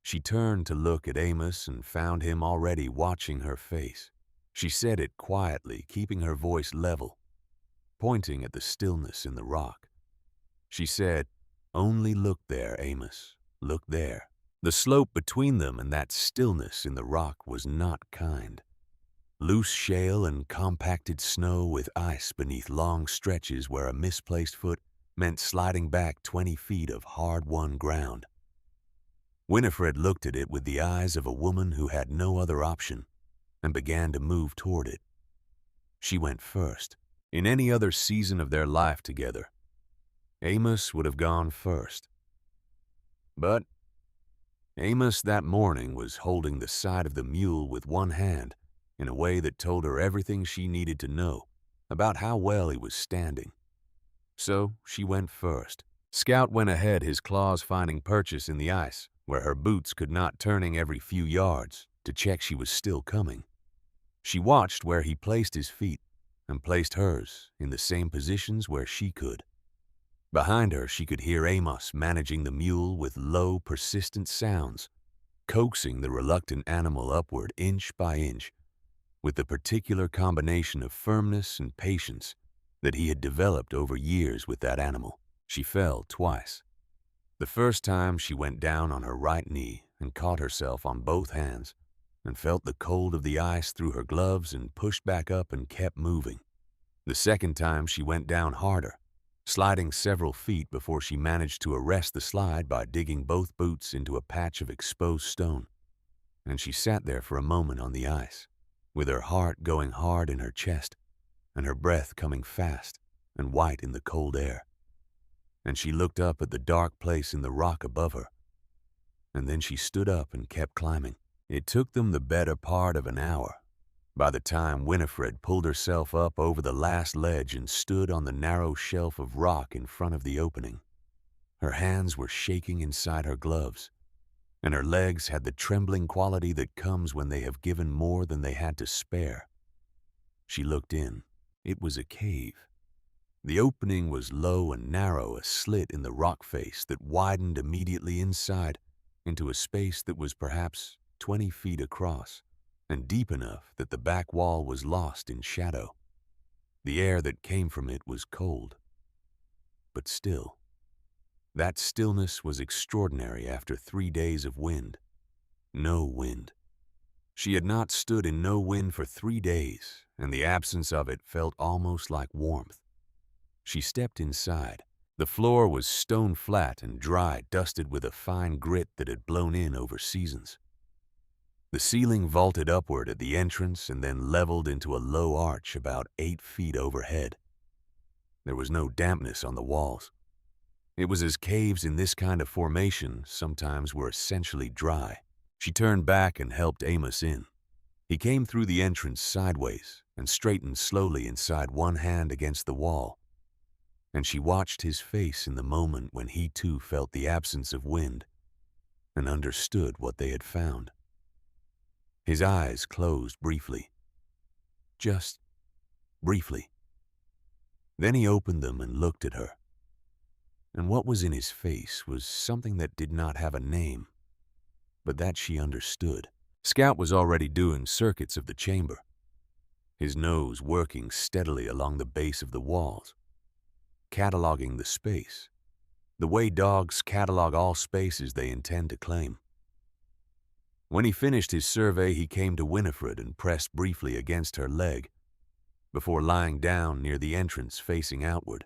She turned to look at Amos and found him already watching her face. She said it quietly, keeping her voice level, pointing at the stillness in the rock. She said, "Only look there, Amos, look there." The slope between them and that stillness in the rock was not kind. Loose shale and compacted snow with ice beneath long stretches where a misplaced foot meant sliding back 20 feet of hard-won ground. Winifred looked at it with the eyes of a woman who had no other option and began to move toward it. She went first. In any other season of their life together, Amos would have gone first. But Amos that morning was holding the side of the mule with one hand in a way that told her everything she needed to know about how well he was standing. So she went first. Scout went ahead, his claws finding purchase in the ice, where her boots could not, turning every few yards to check she was still coming. She watched where he placed his feet and placed hers in the same positions where she could. Behind her, she could hear Amos managing the mule with low, persistent sounds, coaxing the reluctant animal upward inch by inch, with the particular combination of firmness and patience that he had developed over years with that animal. She fell twice. The first time she went down on her right knee and caught herself on both hands and felt the cold of the ice through her gloves and pushed back up and kept moving. The second time she went down harder, sliding several feet before she managed to arrest the slide by digging both boots into a patch of exposed stone. And she sat there for a moment on the ice, with her heart going hard in her chest and her breath coming fast and white in the cold air. And she looked up at the dark place in the rock above her. And then she stood up and kept climbing. It took them the better part of an hour. By the time Winifred pulled herself up over the last ledge and stood on the narrow shelf of rock in front of the opening, her hands were shaking inside her gloves, and her legs had the trembling quality that comes when they have given more than they had to spare. She looked in. It was a cave. The opening was low and narrow, a slit in the rock face that widened immediately inside into a space that was perhaps 20 feet across and deep enough that the back wall was lost in shadow. The air that came from it was cold, but still. That stillness was extraordinary after 3 days of wind. No wind. She had not stood in no wind for 3 days, and the absence of it felt almost like warmth. She stepped inside. The floor was stone flat and dry, dusted with a fine grit that had blown in over seasons. The ceiling vaulted upward at the entrance and then leveled into a low arch about 8 feet overhead. There was no dampness on the walls. It was as caves in this kind of formation sometimes were essentially dry. She turned back and helped Amos in. He came through the entrance sideways and straightened slowly inside, one hand against the wall. And she watched his face in the moment when he too felt the absence of wind and understood what they had found. His eyes closed briefly. Just briefly. Then he opened them and looked at her. And what was in his face was something that did not have a name, but that she understood. Scout was already doing circuits of the chamber, his nose working steadily along the base of the walls, cataloging the space, the way dogs catalog all spaces they intend to claim. When he finished his survey, he came to Winifred and pressed briefly against her leg before lying down near the entrance facing outward.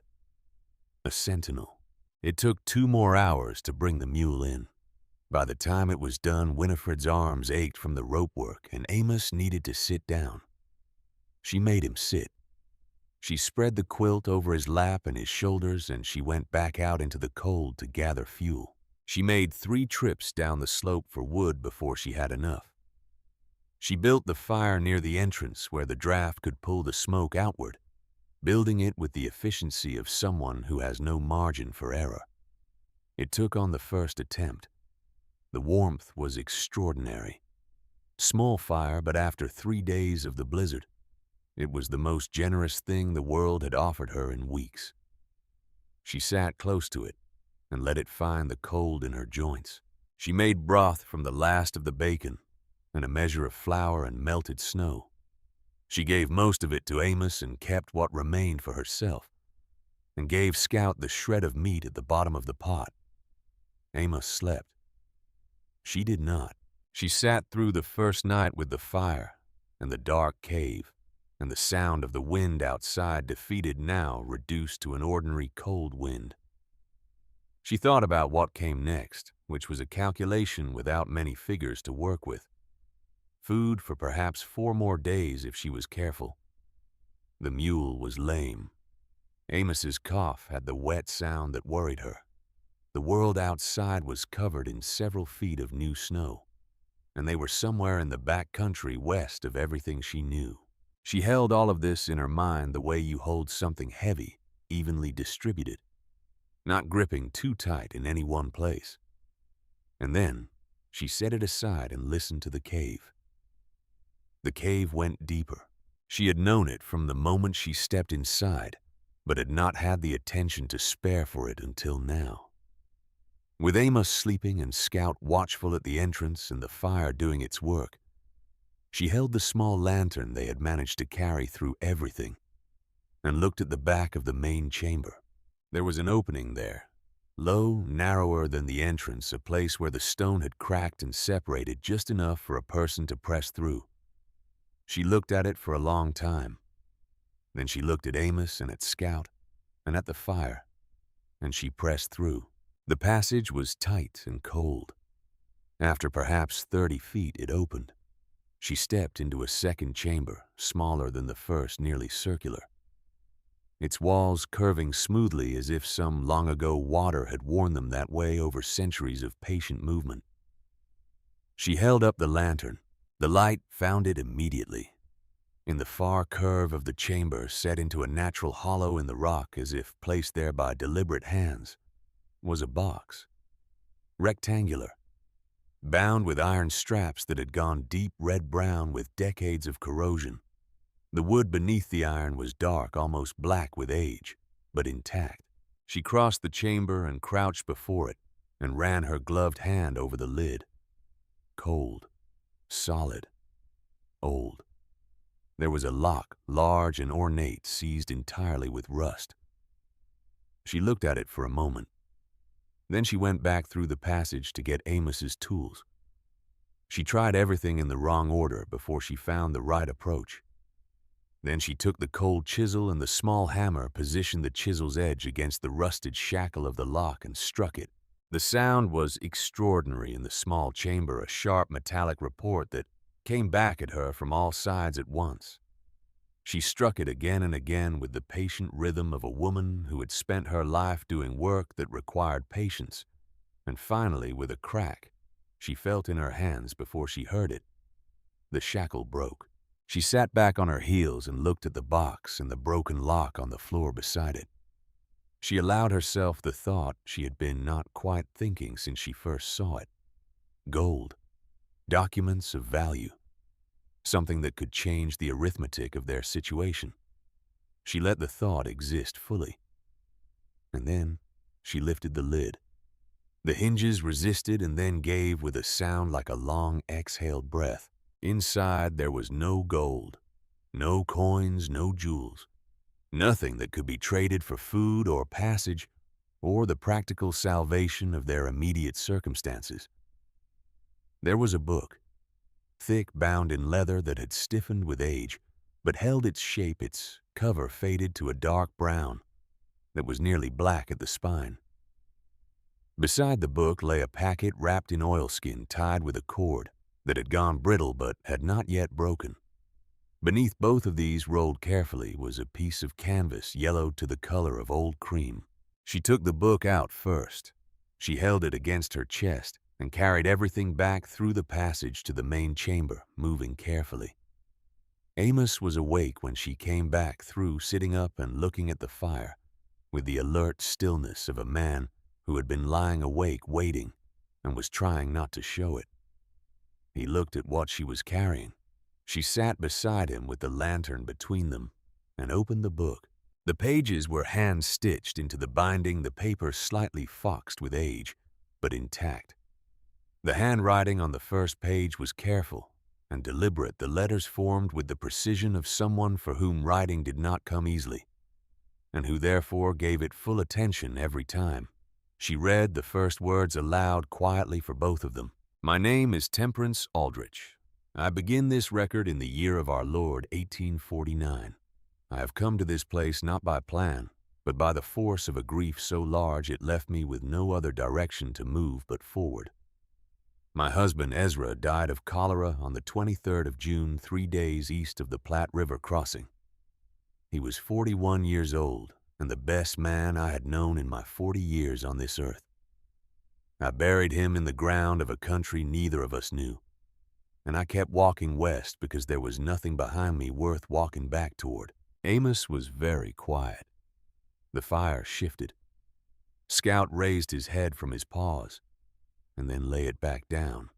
A sentinel. It took 2 more hours to bring the mule in. By the time it was done, Winifred's arms ached from the rope work, and Amos needed to sit down. She made him sit. She spread the quilt over his lap and his shoulders, and she went back out into the cold to gather fuel. She made 3 trips down the slope for wood before she had enough. She built the fire near the entrance where the draft could pull the smoke outward, building it with the efficiency of someone who has no margin for error. It took on the first attempt. The warmth was extraordinary. Small fire, but after 3 days of the blizzard, it was the most generous thing the world had offered her in weeks. She sat close to it and let it find the cold in her joints. She made broth from the last of the bacon and a measure of flour and melted snow. She gave most of it to Amos and kept what remained for herself, and gave Scout the shred of meat at the bottom of the pot. Amos slept. She did not. She sat through the first night with the fire and the dark cave, and the sound of the wind outside defeated now reduced to an ordinary cold wind. She thought about what came next, which was a calculation without many figures to work with. Food for perhaps 4 more days if she was careful. The mule was lame. Amos's cough had the wet sound that worried her. The world outside was covered in several feet of new snow, and they were somewhere in the back country west of everything she knew. She held all of this in her mind the way you hold something heavy, evenly distributed, not gripping too tight in any one place. And then she set it aside and listened to the cave. The cave went deeper. She had known it from the moment she stepped inside, but had not had the attention to spare for it until now. With Amos sleeping and Scout watchful at the entrance and the fire doing its work, she held the small lantern they had managed to carry through everything and looked at the back of the main chamber. There was an opening there, low, narrower than the entrance, a place where the stone had cracked and separated just enough for a person to press through. She looked at it for a long time. Then she looked at Amos and at Scout and at the fire, and she pressed through. The passage was tight and cold. After perhaps 30 feet, it opened. She stepped into a second chamber, smaller than the first, nearly circular, its walls curving smoothly as if some long-ago water had worn them that way over centuries of patient movement. She held up the lantern. The light found it immediately. In the far curve of the chamber, set into a natural hollow in the rock as if placed there by deliberate hands, was a box, rectangular, bound with iron straps that had gone deep red-brown with decades of corrosion. The wood beneath the iron was dark, almost black with age, but intact. She crossed the chamber and crouched before it and ran her gloved hand over the lid. Cold, solid, old. There was a lock, large and ornate, seized entirely with rust. She looked at it for a moment. Then she went back through the passage to get Amos's tools. She tried everything in the wrong order before she found the right approach. Then she took the cold chisel and the small hammer, positioned the chisel's edge against the rusted shackle of the lock, and struck it. The sound was extraordinary in the small chamber, a sharp metallic report that came back at her from all sides at once. She struck it again and again with the patient rhythm of a woman who had spent her life doing work that required patience, and finally, with a crack she felt in her hands before she heard it, the shackle broke. She sat back on her heels and looked at the box and the broken lock on the floor beside it. She allowed herself the thought she had been not quite thinking since she first saw it. Gold, documents of value, something that could change the arithmetic of their situation. She let the thought exist fully. And then she lifted the lid. The hinges resisted and then gave with a sound like a long exhaled breath. Inside there was no gold, no coins, no jewels, nothing that could be traded for food or passage or the practical salvation of their immediate circumstances. There was a book, thick, bound in leather that had stiffened with age, but held its shape, its cover faded to a dark brown that was nearly black at the spine. Beside the book lay a packet wrapped in oilskin tied with a cord that had gone brittle but had not yet broken. Beneath both of these, rolled carefully, was a piece of canvas yellowed to the color of old cream. She took the book out first. She held it against her chest and carried everything back through the passage to the main chamber, moving carefully. Amos was awake when she came back through, sitting up and looking at the fire with the alert stillness of a man who had been lying awake waiting and was trying not to show it. He looked at what she was carrying. She sat beside him with the lantern between them and opened the book. The pages were hand-stitched into the binding, the paper slightly foxed with age, but intact. The handwriting on the first page was careful and deliberate, the letters formed with the precision of someone for whom writing did not come easily, and who therefore gave it full attention every time. She read the first words aloud quietly for both of them. "My name is Temperance Aldrich, I begin this record in the year of our Lord, 1849. I have come to this place not by plan, but by the force of a grief so large it left me with no other direction to move but forward. My husband Ezra died of cholera on the 23rd of June, 3 days east of the Platte River crossing. He was 41 years old and the best man I had known in my 40 years on this earth. I buried him in the ground of a country neither of us knew, and I kept walking west because there was nothing behind me worth walking back toward. Amos was very quiet. The fire shifted. Scout raised his head from his paws and then lay it back down.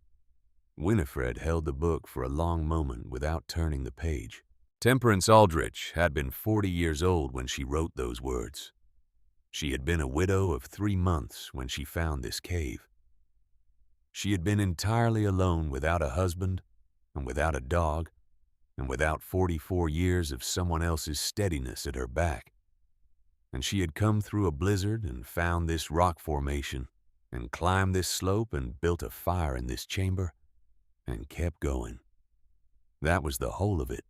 Winifred held the book for a long moment without turning the page. Temperance Aldrich had been 40 years old when she wrote those words. She had been a widow of 3 months when she found this cave. She had been entirely alone without a husband and without a dog and without 44 years of someone else's steadiness at her back. And she had come through a blizzard and found this rock formation and climbed this slope and built a fire in this chamber and kept going. That was the whole of it.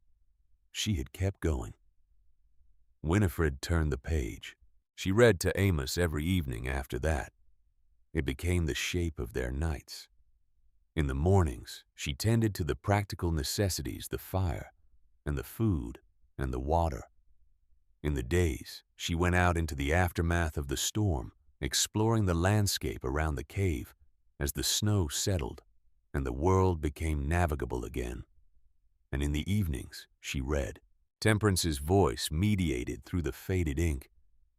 She had kept going. Winifred turned the page. She read to Amos every evening after that. It became the shape of their nights. In the mornings, she tended to the practical necessities, the fire, and the food, and the water. In the days, she went out into the aftermath of the storm, exploring the landscape around the cave as the snow settled and the world became navigable again. And in the evenings, she read. Temperance's voice mediated through the faded ink,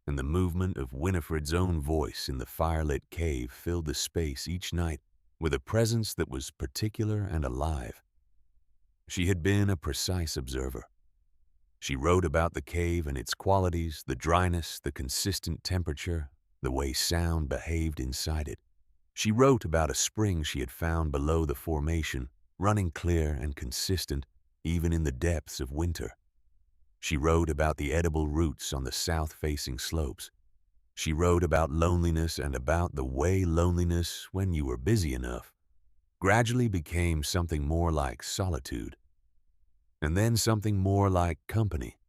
and the movement of Winifred's own voice in the firelit cave filled the space each night with a presence that was particular and alive. She had been a precise observer. She wrote about the cave and its qualities, the dryness, the consistent temperature, the way sound behaved inside it. She wrote about a spring she had found below the formation, running clear and consistent even in the depths of winter. She wrote about the edible roots on the south-facing slopes. She wrote about loneliness and about the way loneliness, when you were busy enough, gradually became something more like solitude, and then something more like company.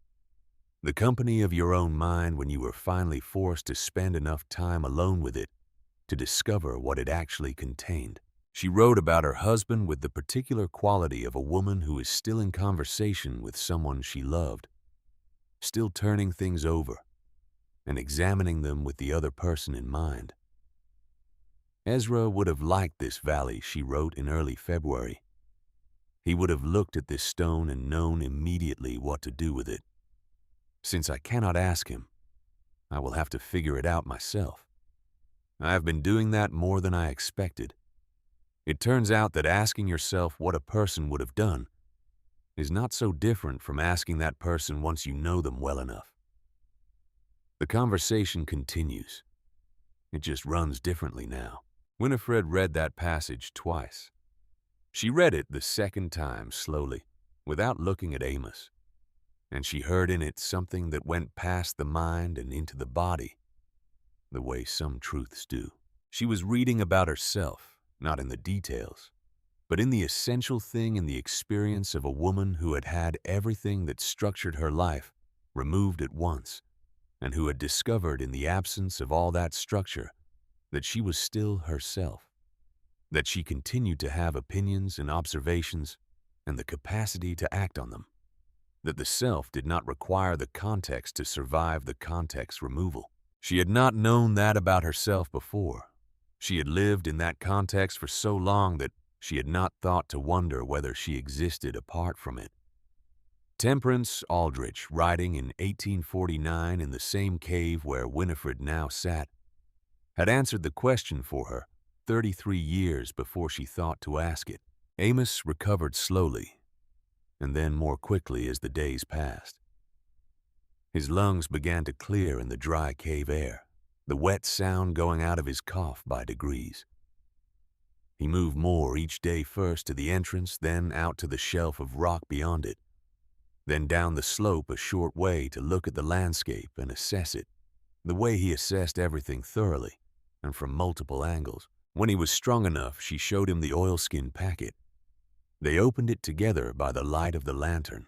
The company of your own mind when you were finally forced to spend enough time alone with it to discover what it actually contained. She wrote about her husband with the particular quality of a woman who is still in conversation with someone she loved, still turning things over and examining them with the other person in mind. Ezra would have liked this valley, she wrote in early February. He would have looked at this stone and known immediately what to do with it. Since I cannot ask him, I will have to figure it out myself. I have been doing that more than I expected. It turns out that asking yourself what a person would have done is not so different from asking that person once you know them well enough. The conversation continues. It just runs differently now. Winifred read that passage twice. She read it the second time slowly, without looking at Amos, and she heard in it something that went past the mind and into the body, the way some truths do. She was reading about herself, not in the details, but in the essential thing in the experience of a woman who had had everything that structured her life removed at once, and who had discovered in the absence of all that structure that she was still herself, that she continued to have opinions and observations and the capacity to act on them, that the self did not require the context to survive the context removal. She had not known that about herself before. She had lived in that context for so long that she had not thought to wonder whether she existed apart from it. Temperance Aldrich, writing in 1849 in the same cave where Winifred now sat, had answered the question for her 33 years before she thought to ask it. Amos recovered slowly, and then more quickly as the days passed. His lungs began to clear in the dry cave air, the wet sound going out of his cough by degrees. He moved more each day, first to the entrance, then out to the shelf of rock beyond it, then down the slope a short way to look at the landscape and assess it, the way he assessed everything thoroughly and from multiple angles. When he was strong enough, she showed him the oilskin packet. They opened it together by the light of the lantern.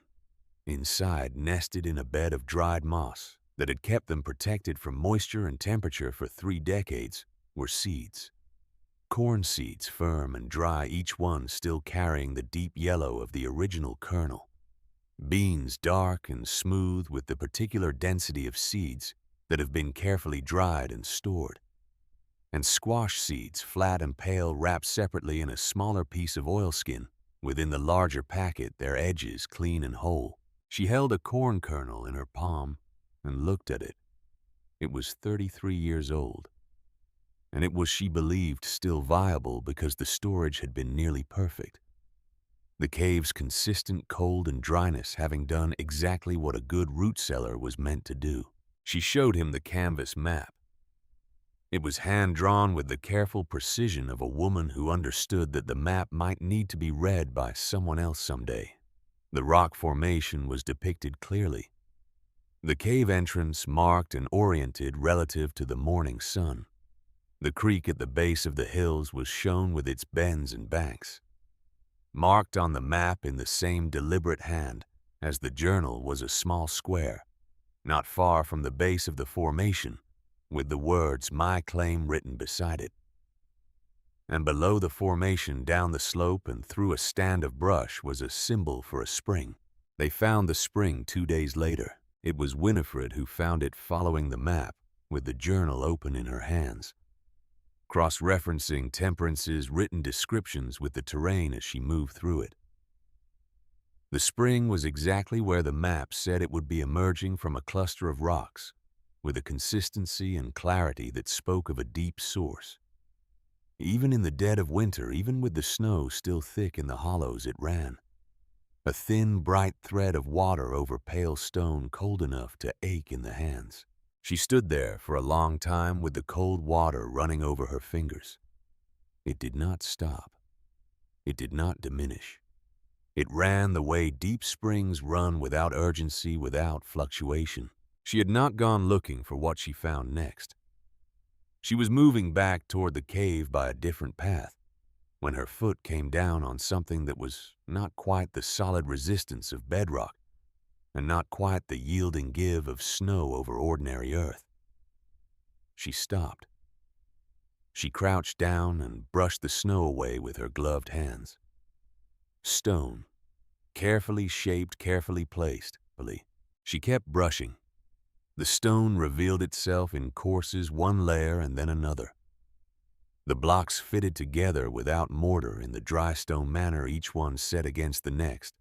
Inside, nested in a bed of dried moss that had kept them protected from moisture and temperature for 3 decades, were seeds. Corn seeds, firm and dry, each one still carrying the deep yellow of the original kernel. Beans, dark and smooth with the particular density of seeds that have been carefully dried and stored. And squash seeds, flat and pale, wrapped separately in a smaller piece of oilskin, within the larger packet, their edges clean and whole. She held a corn kernel in her palm and looked at it. It was 33 years old, and it was, she believed, still viable because the storage had been nearly perfect. The cave's consistent cold and dryness having done exactly what a good root cellar was meant to do. She showed him the canvas map. It was hand-drawn with the careful precision of a woman who understood that the map might need to be read by someone else someday. The rock formation was depicted clearly. The cave entrance marked and oriented relative to the morning sun. The creek at the base of the hills was shown with its bends and banks. Marked on the map in the same deliberate hand as the journal was a small square, not far from the base of the formation, with the words "My Claim" written beside it. And below the formation, down the slope and through a stand of brush, was a symbol for a spring. They found the spring 2 days later. It was Winifred who found it, following the map, with the journal open in her hands, cross-referencing Temperance's written descriptions with the terrain as she moved through it. The spring was exactly where the map said it would be, emerging from a cluster of rocks, with a consistency and clarity that spoke of a deep source. Even in the dead of winter, even with the snow still thick in the hollows, it ran. A thin, bright thread of water over pale stone, cold enough to ache in the hands. She stood there for a long time with the cold water running over her fingers. It did not stop. It did not diminish. It ran the way deep springs run, without urgency, without fluctuation. She had not gone looking for what she found next. She was moving back toward the cave by a different path, when her foot came down on something that was not quite the solid resistance of bedrock, and not quite the yielding give of snow over ordinary earth. She stopped. She crouched down and brushed the snow away with her gloved hands. Stone, carefully shaped, carefully placed. She kept brushing. The stone revealed itself in courses, one layer and then another. The blocks fitted together without mortar, in the dry stone manner, each one set against the next,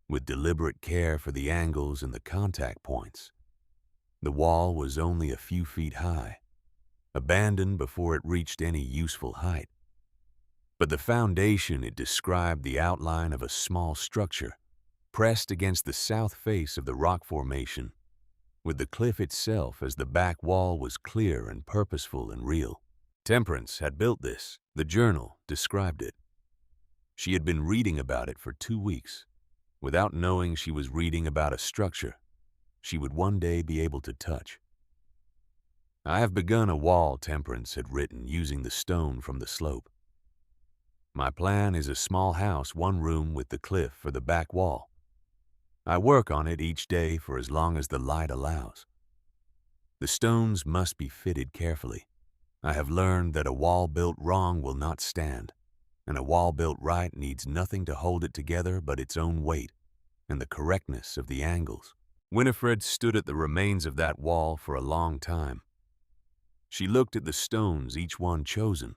with deliberate care for the angles and the contact points. The wall was only a few feet high, abandoned before it reached any useful height. But the foundation, it described the outline of a small structure, pressed against the south face of the rock formation, with the cliff itself as the back wall, was clear and purposeful and real. Temperance had built this. The journal described it. She had been reading about it for 2 weeks, without knowing she was reading about a structure she would one day be able to touch. "I have begun a wall," Temperance had written, using the stone from the slope. "My plan is a small house, 1 room with the cliff for the back wall. I work on it each day for as long as the light allows. The stones must be fitted carefully. I have learned that a wall built wrong will not stand, and a wall built right needs nothing to hold it together but its own weight and the correctness of the angles." Winifred stood at the remains of that wall for a long time. She looked at the stones, each one chosen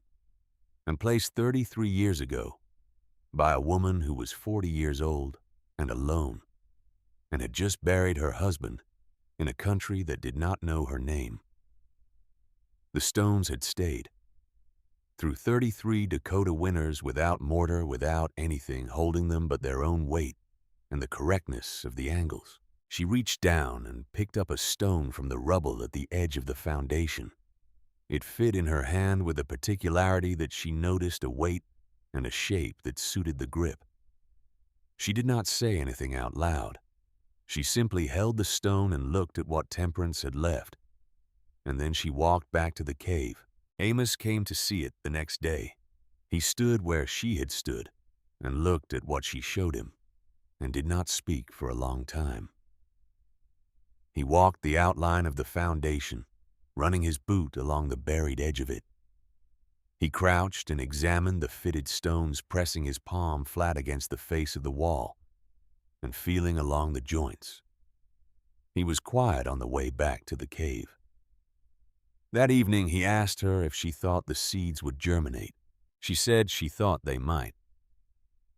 and placed 33 years ago by a woman who was 40 years old and alone, and had just buried her husband in a country that did not know her name. The stones had stayed through 33 Dakota winters, without mortar, without anything holding them but their own weight and the correctness of the angles. She reached down and picked up a stone from the rubble at the edge of the foundation. It fit in her hand with a particularity that she noticed, a weight and a shape that suited the grip. She did not say anything out loud. She simply held the stone and looked at what Temperance had left, and then she walked back to the cave. Amos came to see it the next day. He stood where she had stood and looked at what she showed him, and did not speak for a long time. He walked the outline of the foundation, running his boot along the buried edge of it. He crouched and examined the fitted stones, pressing his palm flat against the face of the wall and feeling along the joints. He was quiet on the way back to the cave. That evening he asked her if she thought the seeds would germinate. She said she thought they might.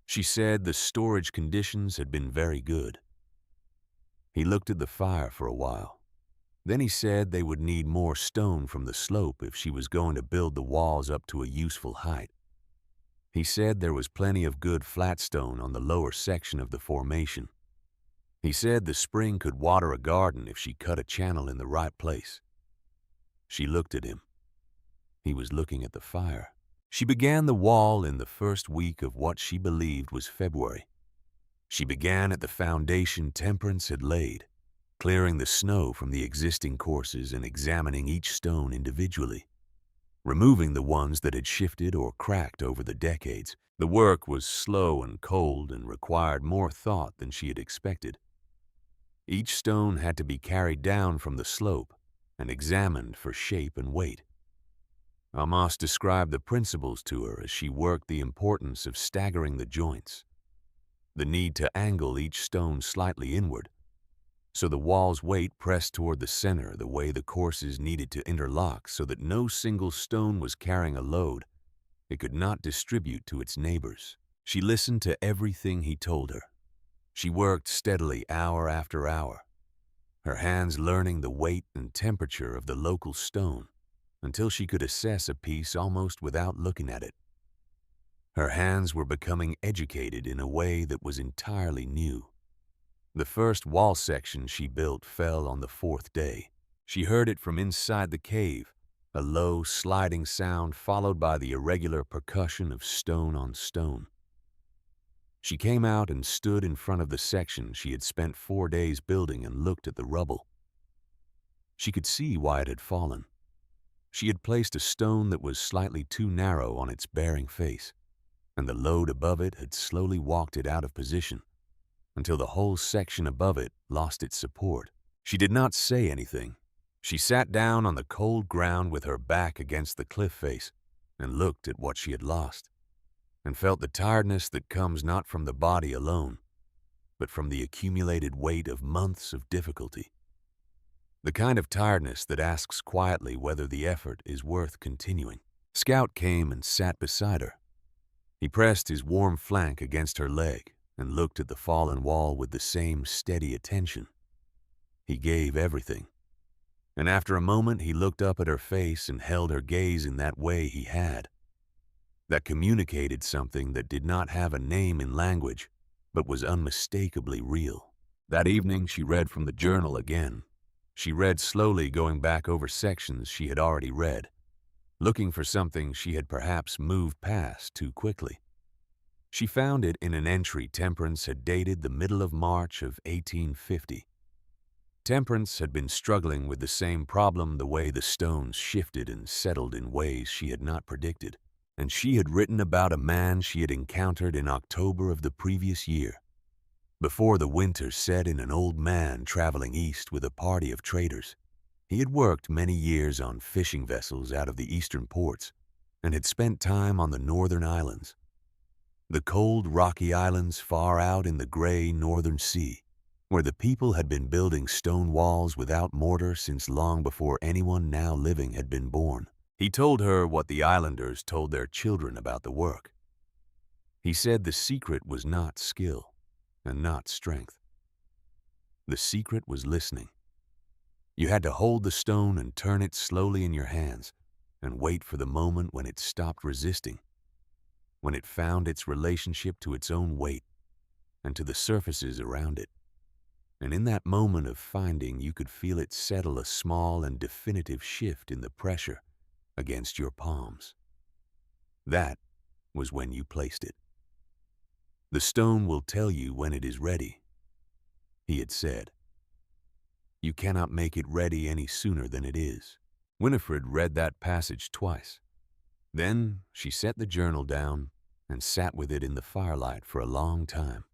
She said the storage conditions had been very good. He looked at the fire for a while. Then he said they would need more stone from the slope if she was going to build the walls up to a useful height. He said there was plenty of good flat stone on the lower section of the formation. He said the spring could water a garden if she cut a channel in the right place. She looked at him. He was looking at the fire. She began the wall in the first week of what she believed was February. She began at the foundation Temperance had laid, clearing the snow from the existing courses and examining each stone individually, removing the ones that had shifted or cracked over the decades. The work was slow and cold and required more thought than she had expected. Each stone had to be carried down from the slope and examined for shape and weight. Amos described the principles to her as she worked the importance of staggering the joints, the need to angle each stone slightly inward, so the wall's weight pressed toward the center the way the courses needed to interlock so that no single stone was carrying a load it could not distribute to its neighbors. She listened to everything he told her. She worked steadily hour after hour, her hands learning the weight and temperature of the local stone until she could assess a piece almost without looking at it. Her hands were becoming educated in a way that was entirely new. The first wall section she built fell on the fourth day. She heard it from inside the cave, a low, sliding sound followed by the irregular percussion of stone on stone. She came out and stood in front of the section she had spent 4 days building and looked at the rubble. She could see why it had fallen. She had placed a stone that was slightly too narrow on its bearing face, and the load above it had slowly walked it out of position until the whole section above it lost its support. She did not say anything. She sat down on the cold ground with her back against the cliff face and looked at what she had lost, and felt the tiredness that comes not from the body alone, but from the accumulated weight of months of difficulty. The kind of tiredness that asks quietly whether the effort is worth continuing. Scout came and sat beside her. He pressed his warm flank against her leg and looked at the fallen wall with the same steady attention. He gave everything. And after a moment he looked up at her face and held her gaze in that way he had, that communicated something that did not have a name in language, but was unmistakably real. That evening she read from the journal again. She read slowly, going back over sections she had already read, looking for something she had perhaps moved past too quickly. She found it in an entry Temperance had dated the middle of March of 1850. Temperance had been struggling with the same problem, the way the stones shifted and settled in ways she had not predicted, and she had written about a man she had encountered in October of the previous year, before the winter set in, an old man traveling east with a party of traders. He had worked many years on fishing vessels out of the eastern ports and had spent time on the northern islands, the cold, rocky islands far out in the gray northern sea, where the people had been building stone walls without mortar since long before anyone now living had been born. He told her what the islanders told their children about the work. He said the secret was not skill and not strength. The secret was listening. You had to hold the stone and turn it slowly in your hands and wait for the moment when it stopped resisting, when it found its relationship to its own weight and to the surfaces around it. And in that moment of finding, you could feel it settle, a small and definitive shift in the pressure against your palms. That was when you placed it. The stone will tell you when it is ready, he had said. You cannot make it ready any sooner than it is. Winifred read that passage twice. Then she set the journal down and sat with it in the firelight for a long time.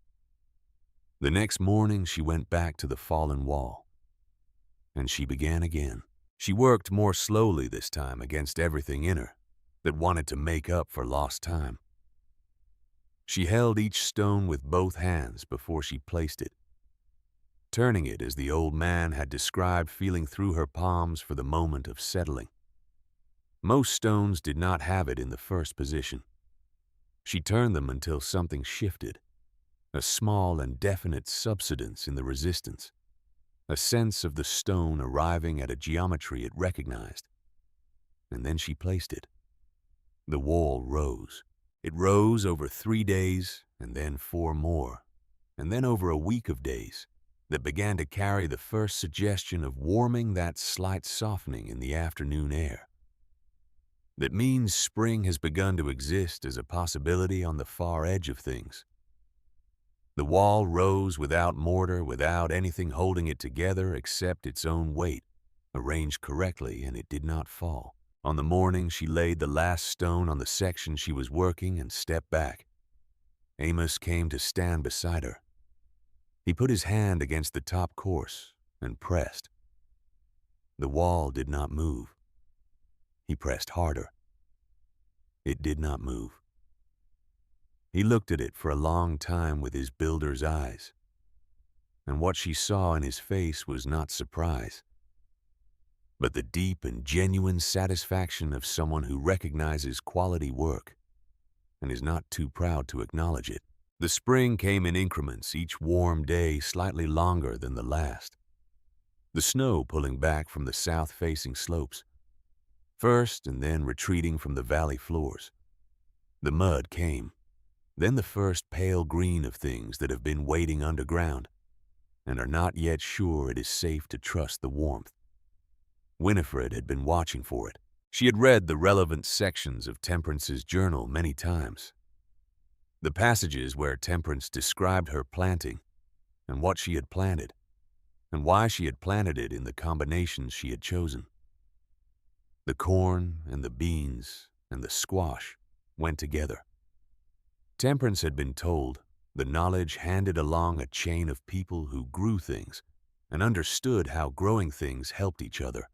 The next morning she went back to the fallen wall, and she began again. She worked more slowly this time against everything in her that wanted to make up for lost time. She held each stone with both hands before she placed it, turning it as the old man had described, feeling through her palms for the moment of settling. Most stones did not have it in the first position. She turned them until something shifted, a small and definite subsidence in the resistance, a sense of the stone arriving at a geometry it recognized. And then she placed it. The wall rose. It rose over 3 days, and then 4 more, and then over a week of days that began to carry the first suggestion of warming, that slight softening in the afternoon air. That means spring has begun to exist as a possibility on the far edge of things. The wall rose without mortar, without anything holding it together except its own weight, arranged correctly, and it did not fall. On the morning she laid the last stone on the section she was working and stepped back. Amos came to stand beside her. He put his hand against the top course and pressed. The wall did not move. He pressed harder. It did not move. He looked at it for a long time with his builder's eyes, and what she saw in his face was not surprise, but the deep and genuine satisfaction of someone who recognizes quality work and is not too proud to acknowledge it. The spring came in increments, each warm day slightly longer than the last. The snow pulling back from the south-facing slopes, first and then retreating from the valley floors. The mud came, then the first pale green of things that have been waiting underground and are not yet sure it is safe to trust the warmth. Winifred had been watching for it. She had read the relevant sections of Temperance's journal many times. The passages where Temperance described her planting and what she had planted and why she had planted it in the combinations she had chosen. The corn and the beans and the squash went together. Temperance had been told the knowledge handed along a chain of people who grew things and understood how growing things helped each other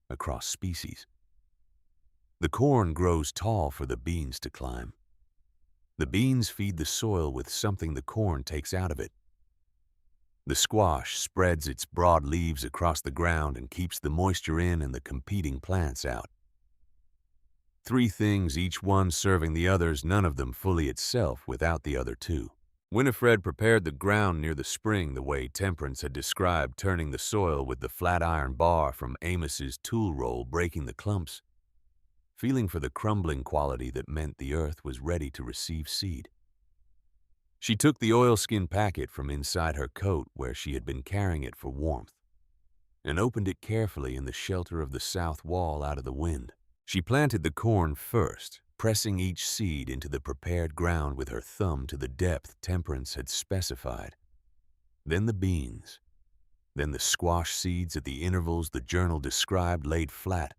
across species. The corn grows tall for the beans to climb. The beans feed the soil with something the corn takes out of it. The squash spreads its broad leaves across the ground and keeps the moisture in and the competing plants out. 3 things, each one serving the others, none of them fully itself without the other 2. Winifred prepared the ground near the spring the way Temperance had described, turning the soil with the flat iron bar from Amos's tool roll, breaking the clumps, feeling for the crumbling quality that meant the earth was ready to receive seed. She took the oilskin packet from inside her coat where she had been carrying it for warmth and opened it carefully in the shelter of the south wall out of the wind. She planted the corn first, pressing each seed into the prepared ground with her thumb to the depth Temperance had specified. Then the beans, then the squash seeds at the intervals the journal described, laid flat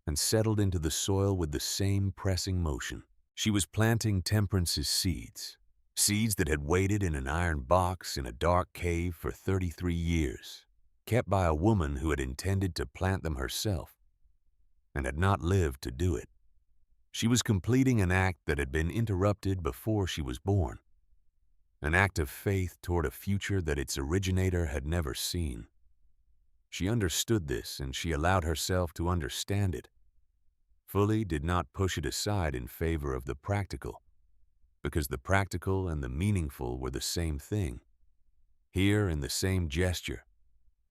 and settled into the soil with the same pressing motion. She was planting Temperance's seeds, seeds that had waited in an iron box in a dark cave for 33 years, kept by a woman who had intended to plant them herself and had not lived to do it. She was completing an act that had been interrupted before she was born, an act of faith toward a future that its originator had never seen. She understood this, and she allowed herself to understand it. Fully did not push it aside in favor of the practical, because the practical and the meaningful were the same thing, here in the same gesture,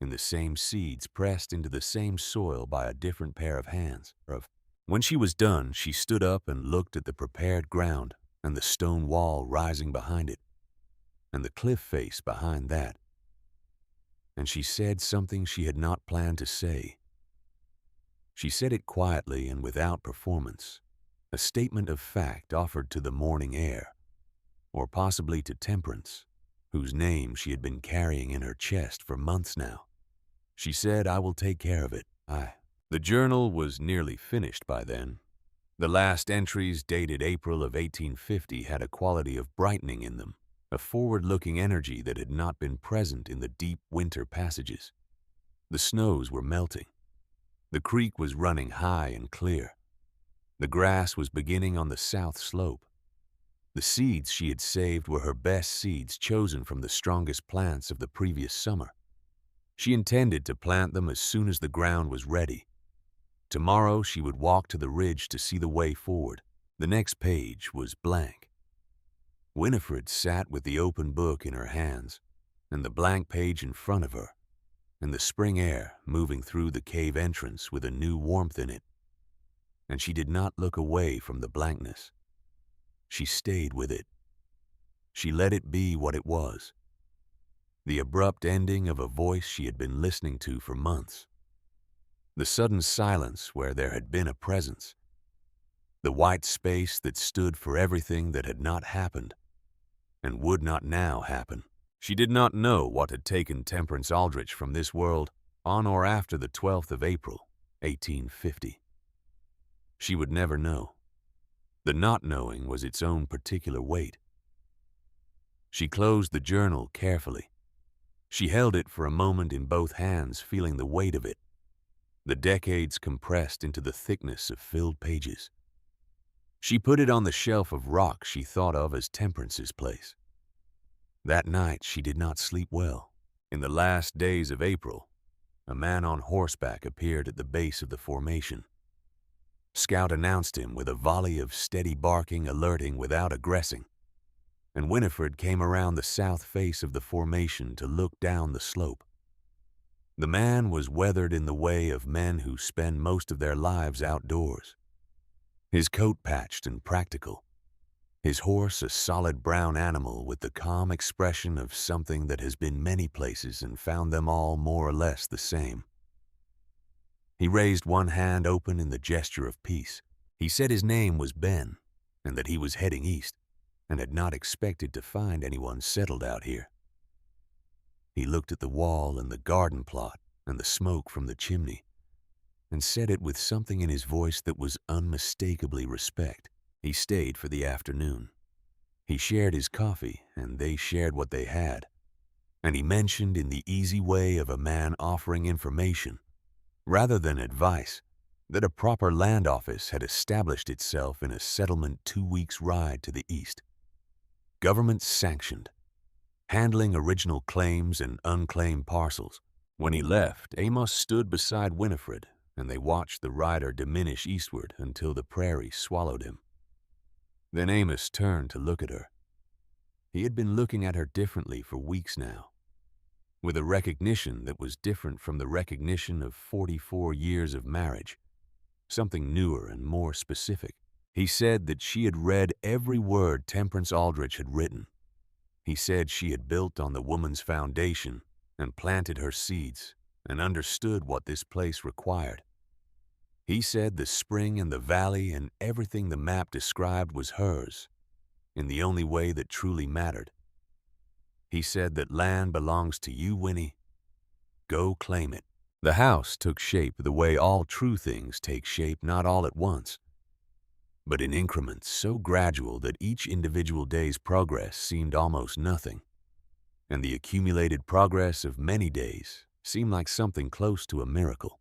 in the same seeds pressed into the same soil by a different pair of hands. When she was done, she stood up and looked at the prepared ground and the stone wall rising behind it, and the cliff face behind that. And she said something she had not planned to say. She said it quietly and without performance, a statement of fact offered to the morning air, or possibly to Temperance, whose name she had been carrying in her chest for months now. She said, "I will take care of it. The journal was nearly finished by then, The last entries, dated April of 1850, had a quality of brightening in them, a forward-looking energy that had not been present in the deep winter passages. The snows were melting. The creek was running high and clear. The grass was beginning on the south slope. The seeds she had saved were her best seeds, chosen from the strongest plants of the previous summer. She intended to plant them as soon as the ground was ready. Tomorrow she would walk to the ridge to see the way forward. The next page was blank. Winifred sat with the open book in her hands and the blank page in front of her, and the spring air moving through the cave entrance with a new warmth in it. And she did not look away from the blankness. She stayed with it. She let it be what it was. The abrupt ending of a voice she had been listening to for months. The sudden silence where there had been a presence. The white space that stood for everything that had not happened and would not now happen. She did not know what had taken Temperance Aldrich from this world on or after the 12th of April, 1850. She would never know. The not knowing was its own particular weight. She closed the journal carefully. She held it for a moment in both hands, feeling the weight of it, the decades compressed into the thickness of filled pages. She put it on the shelf of rock she thought of as Temperance's place. That night she did not sleep well. In the last days of April, a man on horseback appeared at the base of the formation. Scout announced him with a volley of steady barking, alerting without aggressing, and Winifred came around the south face of the formation to look down the slope. The man was weathered in the way of men who spend most of their lives outdoors. His coat patched and practical. His horse a solid brown animal with the calm expression of something that has been many places and found them all more or less the same. He raised one hand open in the gesture of peace. He said his name was Ben, and that he was heading east, and had not expected to find anyone settled out here. He looked at the wall and the garden plot and the smoke from the chimney, and said it with something in his voice that was unmistakably respect. He stayed for the afternoon. He shared his coffee, and they shared what they had, and he mentioned in the easy way of a man offering information, rather than advice, that a proper land office had established itself in a settlement 2 weeks' ride to the east. Government sanctioned, handling original claims and unclaimed parcels. When he left, Amos stood beside Winifred, and they watched the rider diminish eastward until the prairie swallowed him. Then Amos turned to look at her. He had been looking at her differently for weeks now, with a recognition that was different from the recognition of 44 years of marriage, something newer and more specific. He said that she had read every word Temperance Aldrich had written. He said she had built on the woman's foundation and planted her seeds and understood what this place required. He said the spring and the valley and everything the map described was hers, in the only way that truly mattered. He said that land belongs to you, Winnie. Go claim it. The house took shape the way all true things take shape, not all at once, but in increments so gradual that each individual day's progress seemed almost nothing, and the accumulated progress of many days seemed like something close to a miracle.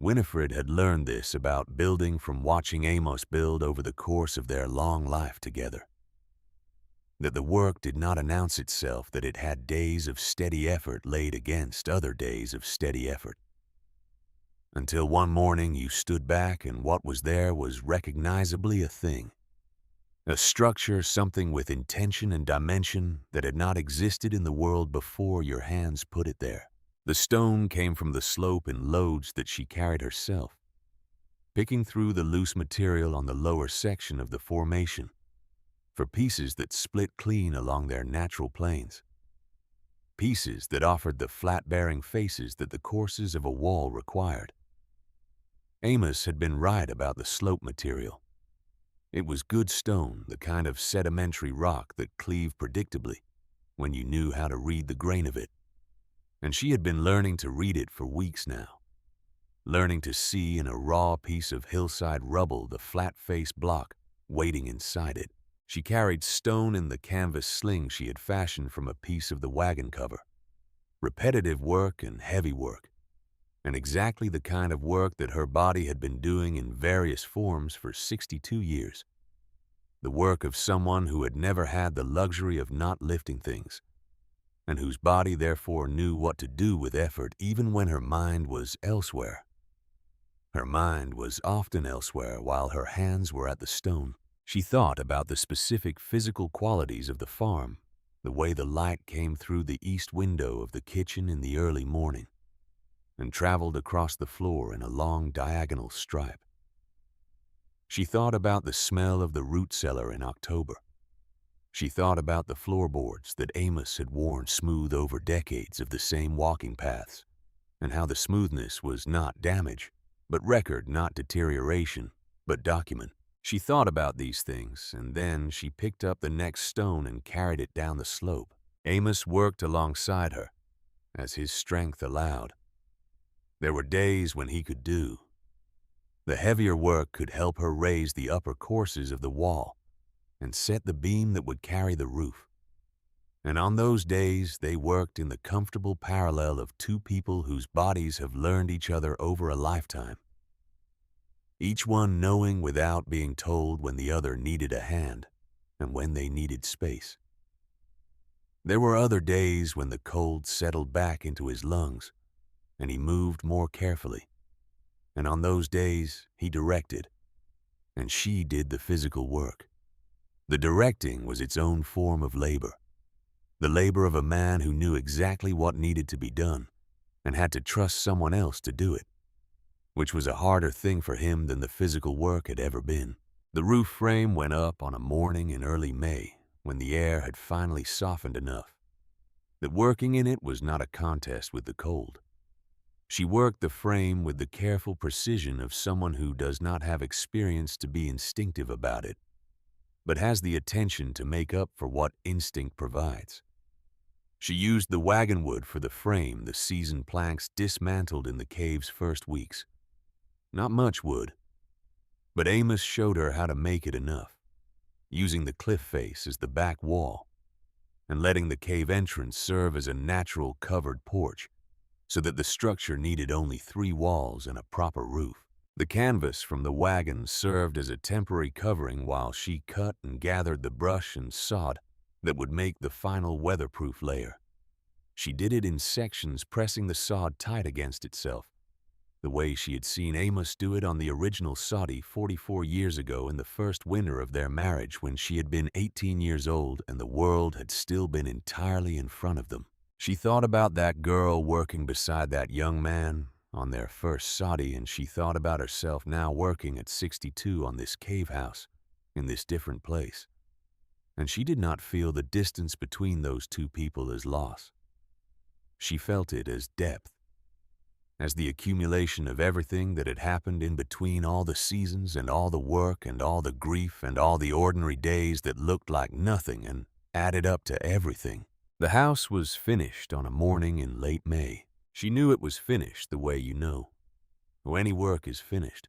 Winifred had learned this about building from watching Amos build over the course of their long life together. That the work did not announce itself, that it had days of steady effort laid against other days of steady effort. Until one morning you stood back and what was there was recognizably a thing. A structure, something with intention and dimension that had not existed in the world before your hands put it there. The stone came from the slope in loads that she carried herself, picking through the loose material on the lower section of the formation for pieces that split clean along their natural planes, pieces that offered the flat-bearing faces that the courses of a wall required. Amos had been right about the slope material. It was good stone, the kind of sedimentary rock that cleaved predictably when you knew how to read the grain of it, and she had been learning to read it for weeks now. learning to see in a raw piece of hillside rubble the flat-faced block waiting inside it. She carried stone in the canvas sling she had fashioned from a piece of the wagon cover. Repetitive work and heavy work, and exactly the kind of work that her body had been doing in various forms for 62 years. The work of someone who had never had the luxury of not lifting things, and whose body therefore knew what to do with effort even when her mind was elsewhere. Her mind was often elsewhere while her hands were at the stone. She thought about the specific physical qualities of the farm, the way the light came through the east window of the kitchen in the early morning, and traveled across the floor in a long diagonal stripe. She thought about the smell of the root cellar in October. She thought about the floorboards that Amos had worn smooth over decades of the same walking paths, and how the smoothness was not damage, but record, not deterioration, but document. She thought about these things, and then she picked up the next stone and carried it down the slope. Amos worked alongside her, as his strength allowed. There were days when he could do. The heavier work could help her raise the upper courses of the wall and set the beam that would carry the roof. And on those days, they worked in the comfortable parallel of two people whose bodies have learned each other over a lifetime, each one knowing without being told when the other needed a hand and when they needed space. There were other days when the cold settled back into his lungs and he moved more carefully. And on those days, he directed, and she did the physical work. The directing was its own form of labor, the labor of a man who knew exactly what needed to be done and had to trust someone else to do it, which was a harder thing for him than the physical work had ever been. The roof frame went up on a morning in early May when the air had finally softened enough that working in it was not a contest with the cold. She worked the frame with the careful precision of someone who does not have experience to be instinctive about it, but has the attention to make up for what instinct provides. She used the wagon wood for the frame the seasoned planks dismantled in the cave's first weeks. Not much wood, but Amos showed her how to make it enough, using the cliff face as the back wall and letting the cave entrance serve as a natural covered porch so that the structure needed only 3 walls and a proper roof. The canvas from the wagon served as a temporary covering while she cut and gathered the brush and sod that would make the final weatherproof layer. She did it in sections, pressing the sod tight against itself, the way she had seen Amos do it on the original soddy 44 years ago in the first winter of their marriage when she had been 18 years old and the world had still been entirely in front of them. She thought about that girl working beside that young man on their first soddy, and she thought about herself now working at 62 on this cave house in this different place. And she did not feel the distance between those two people as loss. She felt it as depth, as the accumulation of everything that had happened in between all the seasons and all the work and all the grief and all the ordinary days that looked like nothing and added up to everything. The house was finished on a morning in late May. She knew it was finished the way you know, when any work is finished.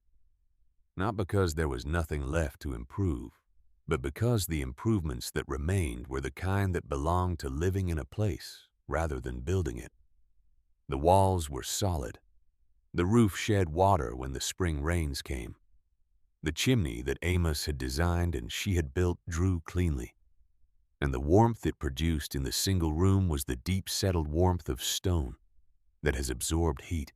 Not because there was nothing left to improve, but because the improvements that remained were the kind that belonged to living in a place rather than building it. The walls were solid. The roof shed water when the spring rains came. The chimney that Amos had designed and she had built drew cleanly. And the warmth it produced in the single room was the deep settled warmth of stone that has absorbed heat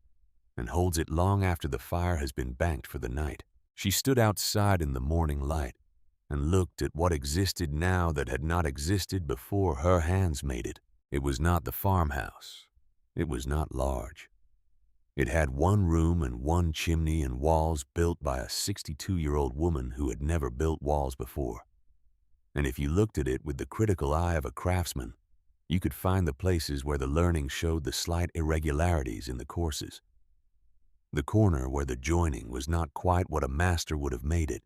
and holds it long after the fire has been banked for the night. She stood outside in the morning light and looked at what existed now that had not existed before her hands made it. It was not the farmhouse. It was not large. It had 1 room and 1 chimney and walls built by a 62-year-old woman who had never built walls before. And if you looked at it with the critical eye of a craftsman, you could find the places where the learning showed the slight irregularities in the courses. The corner where the joining was not quite what a master would have made it,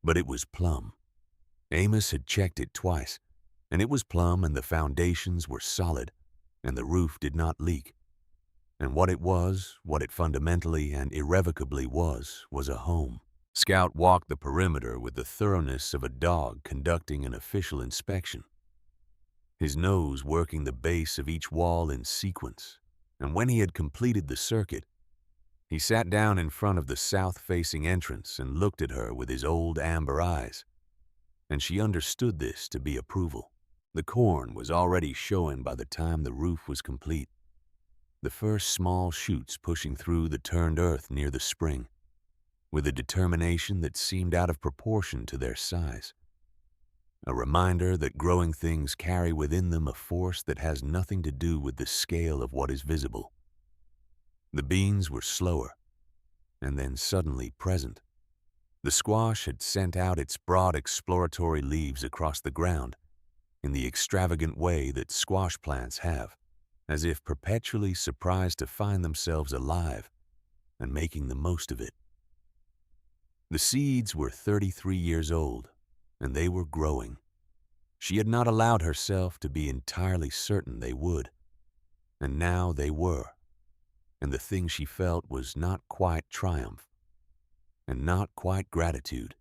but it was plumb. Amos had checked it twice, and it was plumb, and the foundations were solid, and the roof did not leak. And what it fundamentally and irrevocably was a home. Scout walked the perimeter with the thoroughness of a dog conducting an official inspection, his nose working the base of each wall in sequence. And when he had completed the circuit, he sat down in front of the south-facing entrance and looked at her with his old amber eyes, and she understood this to be approval. The corn was already showing by the time the roof was complete, the first small shoots pushing through the turned earth near the spring, with a determination that seemed out of proportion to their size. A reminder that growing things carry within them a force that has nothing to do with the scale of what is visible. The beans were slower, and then suddenly present. The squash had sent out its broad exploratory leaves across the ground in the extravagant way that squash plants have, as if perpetually surprised to find themselves alive and making the most of it. The seeds were 33 years old, and they were growing. She had not allowed herself to be entirely certain they would, and now they were, and the thing she felt was not quite triumph, and not quite gratitude,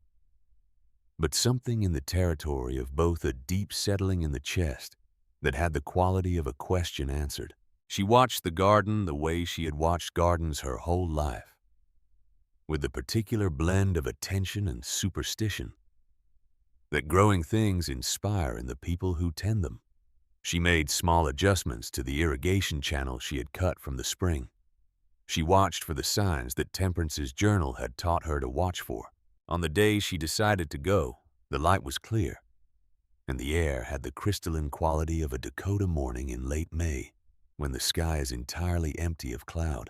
but something in the territory of both a deep settling in the chest that had the quality of a question answered. She watched the garden the way she had watched gardens her whole life, with the particular blend of attention and superstition that growing things inspire in the people who tend them. She made small adjustments to the irrigation channel she had cut from the spring. She watched for the signs that Temperance's journal had taught her to watch for. On the day she decided to go, the light was clear, and the air had the crystalline quality of a Dakota morning in late May, when the sky is entirely empty of cloud.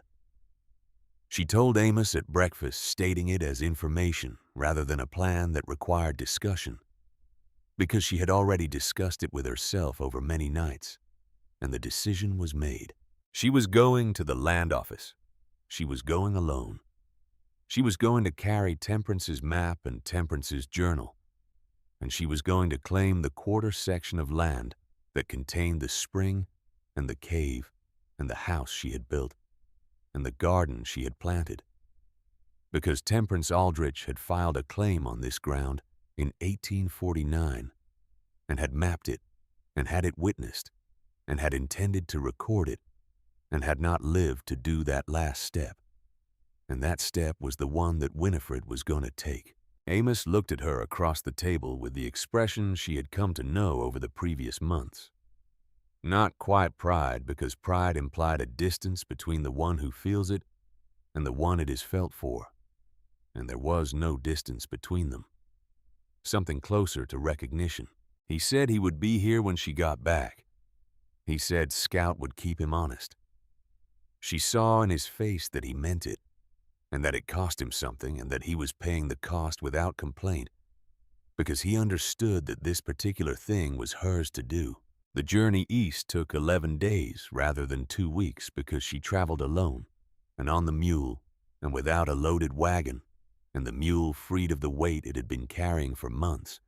She told Amos at breakfast, stating it as information rather than a plan that required discussion, because she had already discussed it with herself over many nights, and the decision was made. She was going to the land office. She was going alone. She was going to carry Temperance's map and Temperance's journal, and she was going to claim the quarter section of land that contained the spring and the cave and the house she had built and the garden she had planted, because Temperance Aldrich had filed a claim on this ground in 1849 and had mapped it and had it witnessed and had intended to record it and had not lived to do that last step. And that step was the one that Winifred was going to take. Amos looked at her across the table with the expression she had come to know over the previous months. Not quite pride, because pride implied a distance between the one who feels it and the one it is felt for, and there was no distance between them. Something closer to recognition. He said he would be here when she got back. He said Scout would keep him honest. She saw in his face that he meant it, and that it cost him something, and that he was paying the cost without complaint, because he understood that this particular thing was hers to do. The journey east took 11 days rather than 2 weeks, because she traveled alone and on the mule and without a loaded wagon, and the mule, freed of the weight it had been carrying for months,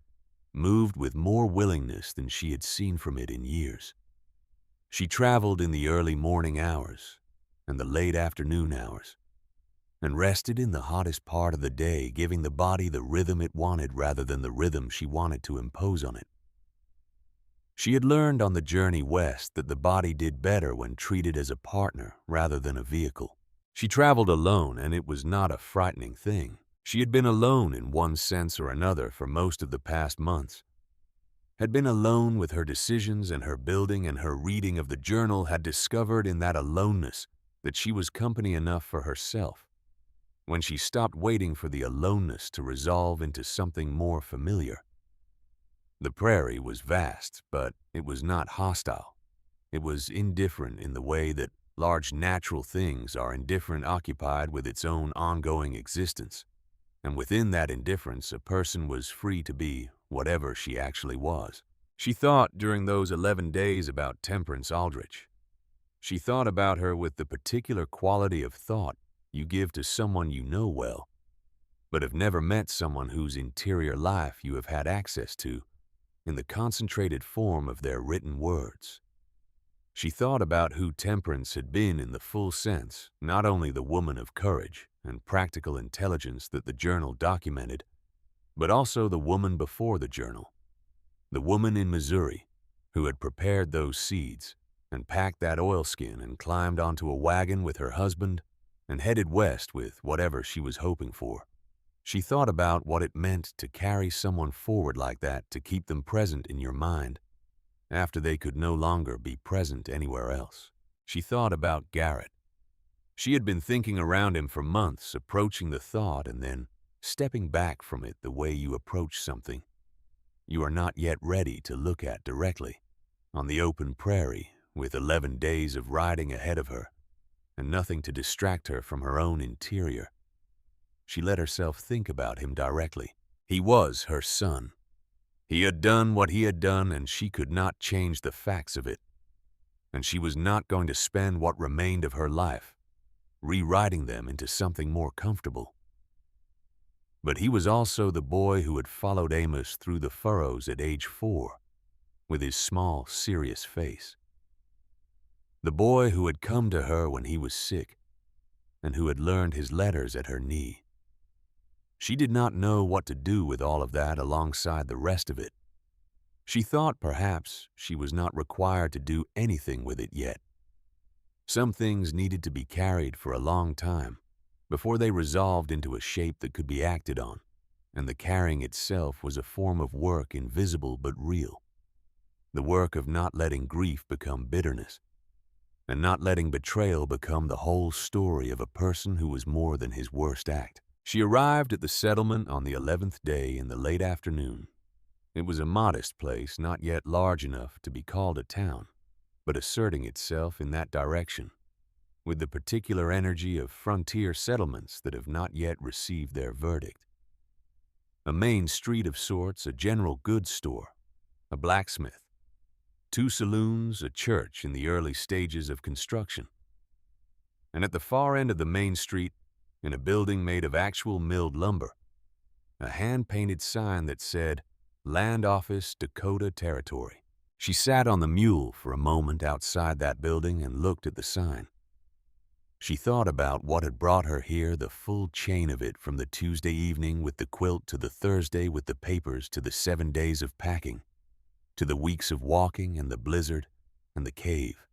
moved with more willingness than she had seen from it in years. She traveled in the early morning hours and the late afternoon hours, and rested in the hottest part of the day, giving the body the rhythm it wanted rather than the rhythm she wanted to impose on it. She had learned on the journey west that the body did better when treated as a partner rather than a vehicle. She traveled alone, and it was not a frightening thing. She had been alone in one sense or another for most of the past months. Had been alone with her decisions and her building, and her reading of the journal had discovered in that aloneness that she was company enough for herself. When she stopped waiting for the aloneness to resolve into something more familiar. The prairie was vast, but it was not hostile. It was indifferent in the way that large natural things are indifferent, occupied with its own ongoing existence. And within that indifference, a person was free to be whatever she actually was. She thought during those 11 days about Temperance Aldrich. She thought about her with the particular quality of thought you give to someone you know well, but have never met someone whose interior life you have had access to in the concentrated form of their written words. She thought about who Temperance had been in the full sense, not only the woman of courage and practical intelligence that the journal documented, but also the woman before the journal, the woman in Missouri who had prepared those seeds and packed that oilskin and climbed onto a wagon with her husband and headed west with whatever she was hoping for. She thought about what it meant to carry someone forward like that, to keep them present in your mind after they could no longer be present anywhere else. She thought about Garrett. She had been thinking around him for months, approaching the thought and then stepping back from it the way you approach something you are not yet ready to look at directly. On the open prairie, with 11 days of riding ahead of her, and nothing to distract her from her own interior, she let herself think about him directly. He was her son. He had done what he had done, and she could not change the facts of it. And she was not going to spend what remained of her life rewriting them into something more comfortable. But he was also the boy who had followed Amos through the furrows at age 4, with his small, serious face. The boy who had come to her when he was sick, and who had learned his letters at her knee. She did not know what to do with all of that alongside the rest of it. She thought perhaps she was not required to do anything with it yet. Some things needed to be carried for a long time before they resolved into a shape that could be acted on, and the carrying itself was a form of work invisible but real. The work of not letting grief become bitterness, and not letting betrayal become the whole story of a person who was more than his worst act. She arrived at the settlement on the 11th day in the late afternoon. It was a modest place, not yet large enough to be called a town, but asserting itself in that direction, with the particular energy of frontier settlements that have not yet received their verdict. A main street of sorts, a general goods store, a blacksmith, 2 saloons, a church in the early stages of construction. And at the far end of the main street, in a building made of actual milled lumber, a hand-painted sign that said, Land Office, Dakota Territory. She sat on the mule for a moment outside that building and looked at the sign. She thought about what had brought her here, the full chain of it, from the Tuesday evening with the quilt to the Thursday with the papers to the 7 days of packing, to the weeks of walking and the blizzard and the cave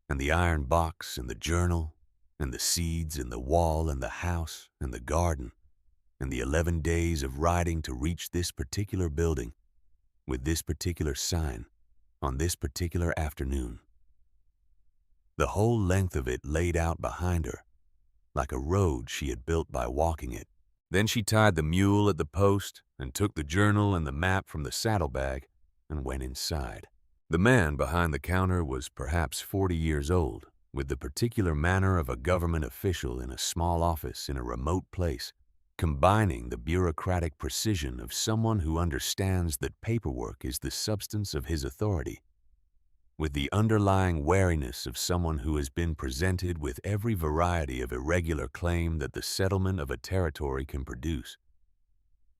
and the iron box and the journal and the seeds and the wall and the house and the garden and the 11 days of riding to reach this particular building with this particular sign on this particular afternoon. The whole length of it laid out behind her, like a road she had built by walking it. Then she tied the mule at the post and took the journal and the map from the saddlebag and went inside. The man behind the counter was perhaps 40 years old, with the particular manner of a government official in a small office in a remote place, combining the bureaucratic precision of someone who understands that paperwork is the substance of his authority, with the underlying wariness of someone who has been presented with every variety of irregular claim that the settlement of a territory can produce.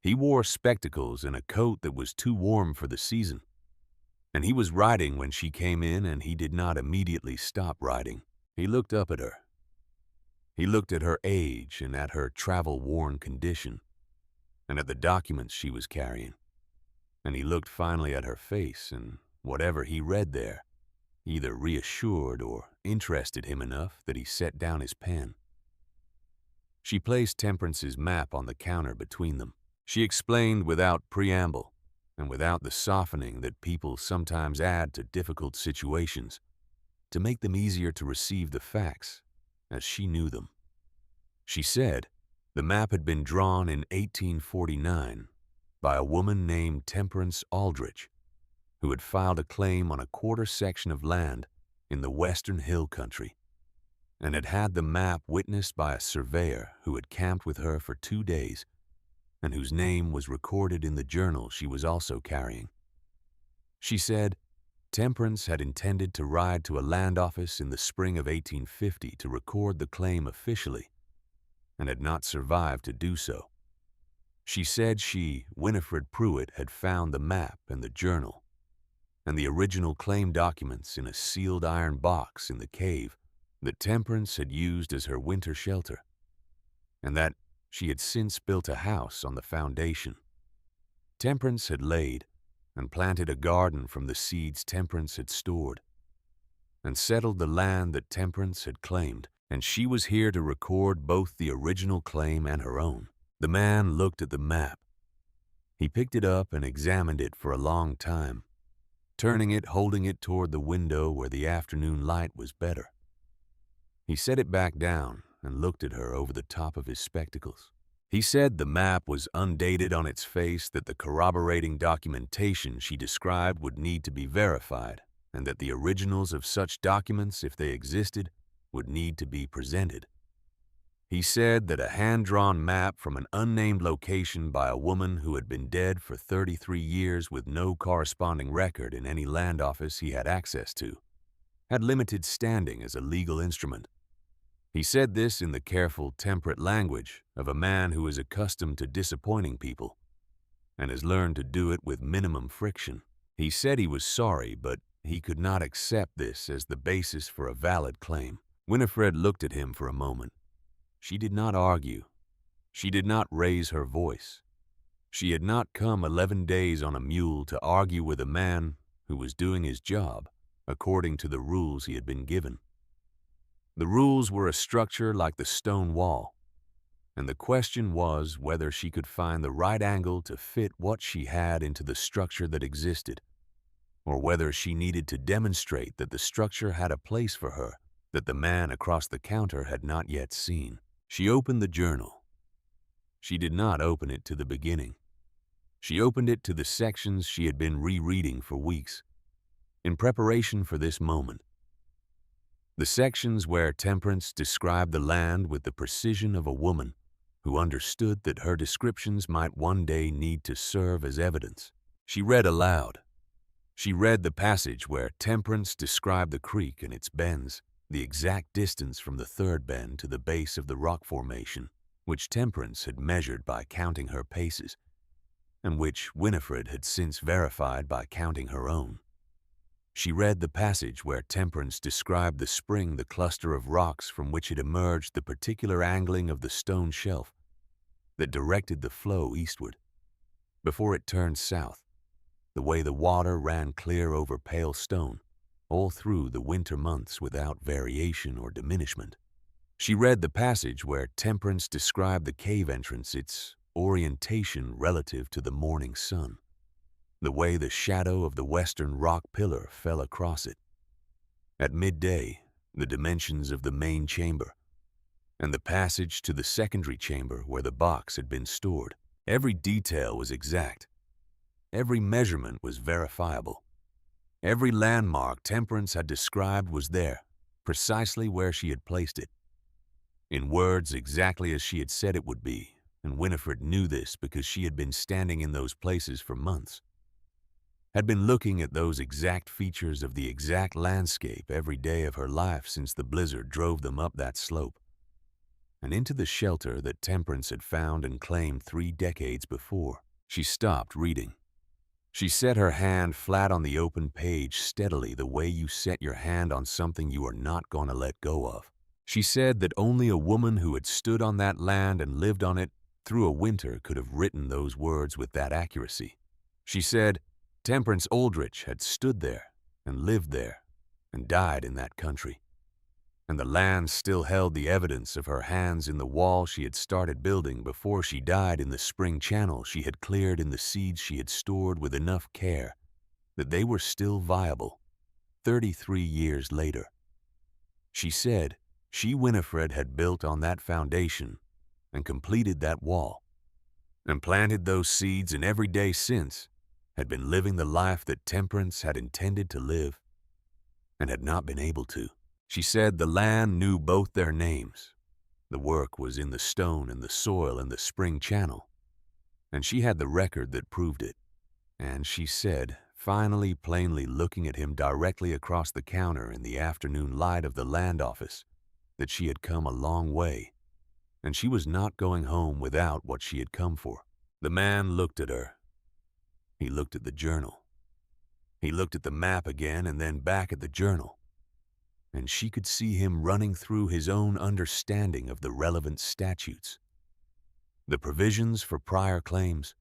He wore spectacles and a coat that was too warm for the season, and he was riding when she came in, and he did not immediately stop riding. He looked up at her. He looked at her age and at her travel-worn condition, and at the documents she was carrying, and he looked finally at her face, and whatever he read there either reassured or interested him enough that he set down his pen. She placed Temperance's map on the counter between them. She explained without preamble and without the softening that people sometimes add to difficult situations to make them easier to receive the facts as she knew them. She said the map had been drawn in 1849 by a woman named Temperance Aldrich, who had filed a claim on a quarter section of land in the Western Hill Country, and had had the map witnessed by a surveyor who had camped with her for 2 days and whose name was recorded in the journal she was also carrying. She said Temperance had intended to ride to a land office in the spring of 1850 to record the claim officially, and had not survived to do so. She said she, Winifred Pruitt, had found the map and the journal, and the original claim documents in a sealed iron box in the cave that Temperance had used as her winter shelter, and that she had since built a house on the foundation. Temperance had laid and planted a garden from the seeds Temperance had stored, and settled the land that Temperance had claimed, and she was here to record both the original claim and her own. The man looked at the map. He picked it up and examined it for a long time, turning it, holding it toward the window where the afternoon light was better. He set it back down and looked at her over the top of his spectacles. He said the map was undated on its face, that the corroborating documentation she described would need to be verified, and that the originals of such documents, if they existed, would need to be presented. He said that a hand-drawn map from an unnamed location by a woman who had been dead for 33 years with no corresponding record in any land office he had access to had limited standing as a legal instrument. He said this in the careful, temperate language of a man who is accustomed to disappointing people and has learned to do it with minimum friction. He said he was sorry, but he could not accept this as the basis for a valid claim. Winifred looked at him for a moment. She did not argue. She did not raise her voice. She had not come 11 days on a mule to argue with a man who was doing his job according to the rules he had been given. The rules were a structure like the stone wall, and the question was whether she could find the right angle to fit what she had into the structure that existed, or whether she needed to demonstrate that the structure had a place for her that the man across the counter had not yet seen. She opened the journal. She did not open it to the beginning. She opened it to the sections she had been rereading for weeks, in preparation for this moment. The sections where Temperance described the land with the precision of a woman who understood that her descriptions might one day need to serve as evidence. She read aloud. She read the passage where Temperance described the creek and its bends, the exact distance from the third bend to the base of the rock formation, which Temperance had measured by counting her paces, and which Winifred had since verified by counting her own. She read the passage where Temperance described the spring, the cluster of rocks from which it emerged, the particular angling of the stone shelf that directed the flow eastward, before it turned south, the way the water ran clear over pale stone, all through the winter months without variation or diminishment. She read the passage where Temperance described the cave entrance, its orientation relative to the morning sun, the way the shadow of the western rock pillar fell across it. At midday, the dimensions of the main chamber, and the passage to the secondary chamber where the box had been stored. Every detail was exact. Every measurement was verifiable. Every landmark Temperance had described was there, precisely where she had placed it, in words exactly as she had said it would be, and Winifred knew this because she had been standing in those places for months, had been looking at those exact features of the exact landscape every day of her life since the blizzard drove them up that slope and into the shelter that Temperance had found and claimed 3 decades before. She stopped reading. She set her hand flat on the open page steadily, the way you set your hand on something you are not going to let go of. She said that only a woman who had stood on that land and lived on it through a winter could have written those words with that accuracy. She said Temperance Aldrich had stood there and lived there and died in that country, and the land still held the evidence of her hands in the wall she had started building before she died in the spring channel she had cleared in the seeds she had stored with enough care that they were still viable 33 years later. She said she, Winifred, had built on that foundation and completed that wall and planted those seeds, and every day since had been living the life that Temperance had intended to live and had not been able to. She said the land knew both their names. The work was in the stone and the soil and the spring channel, and she had the record that proved it. And she said, finally plainly looking at him directly across the counter in the afternoon light of the land office, that she had come a long way, and she was not going home without what she had come for. The man looked at her. He looked at the journal. He looked at the map again and then back at the journal, and she could see him running through his own understanding of the relevant statutes, the provisions for prior claims,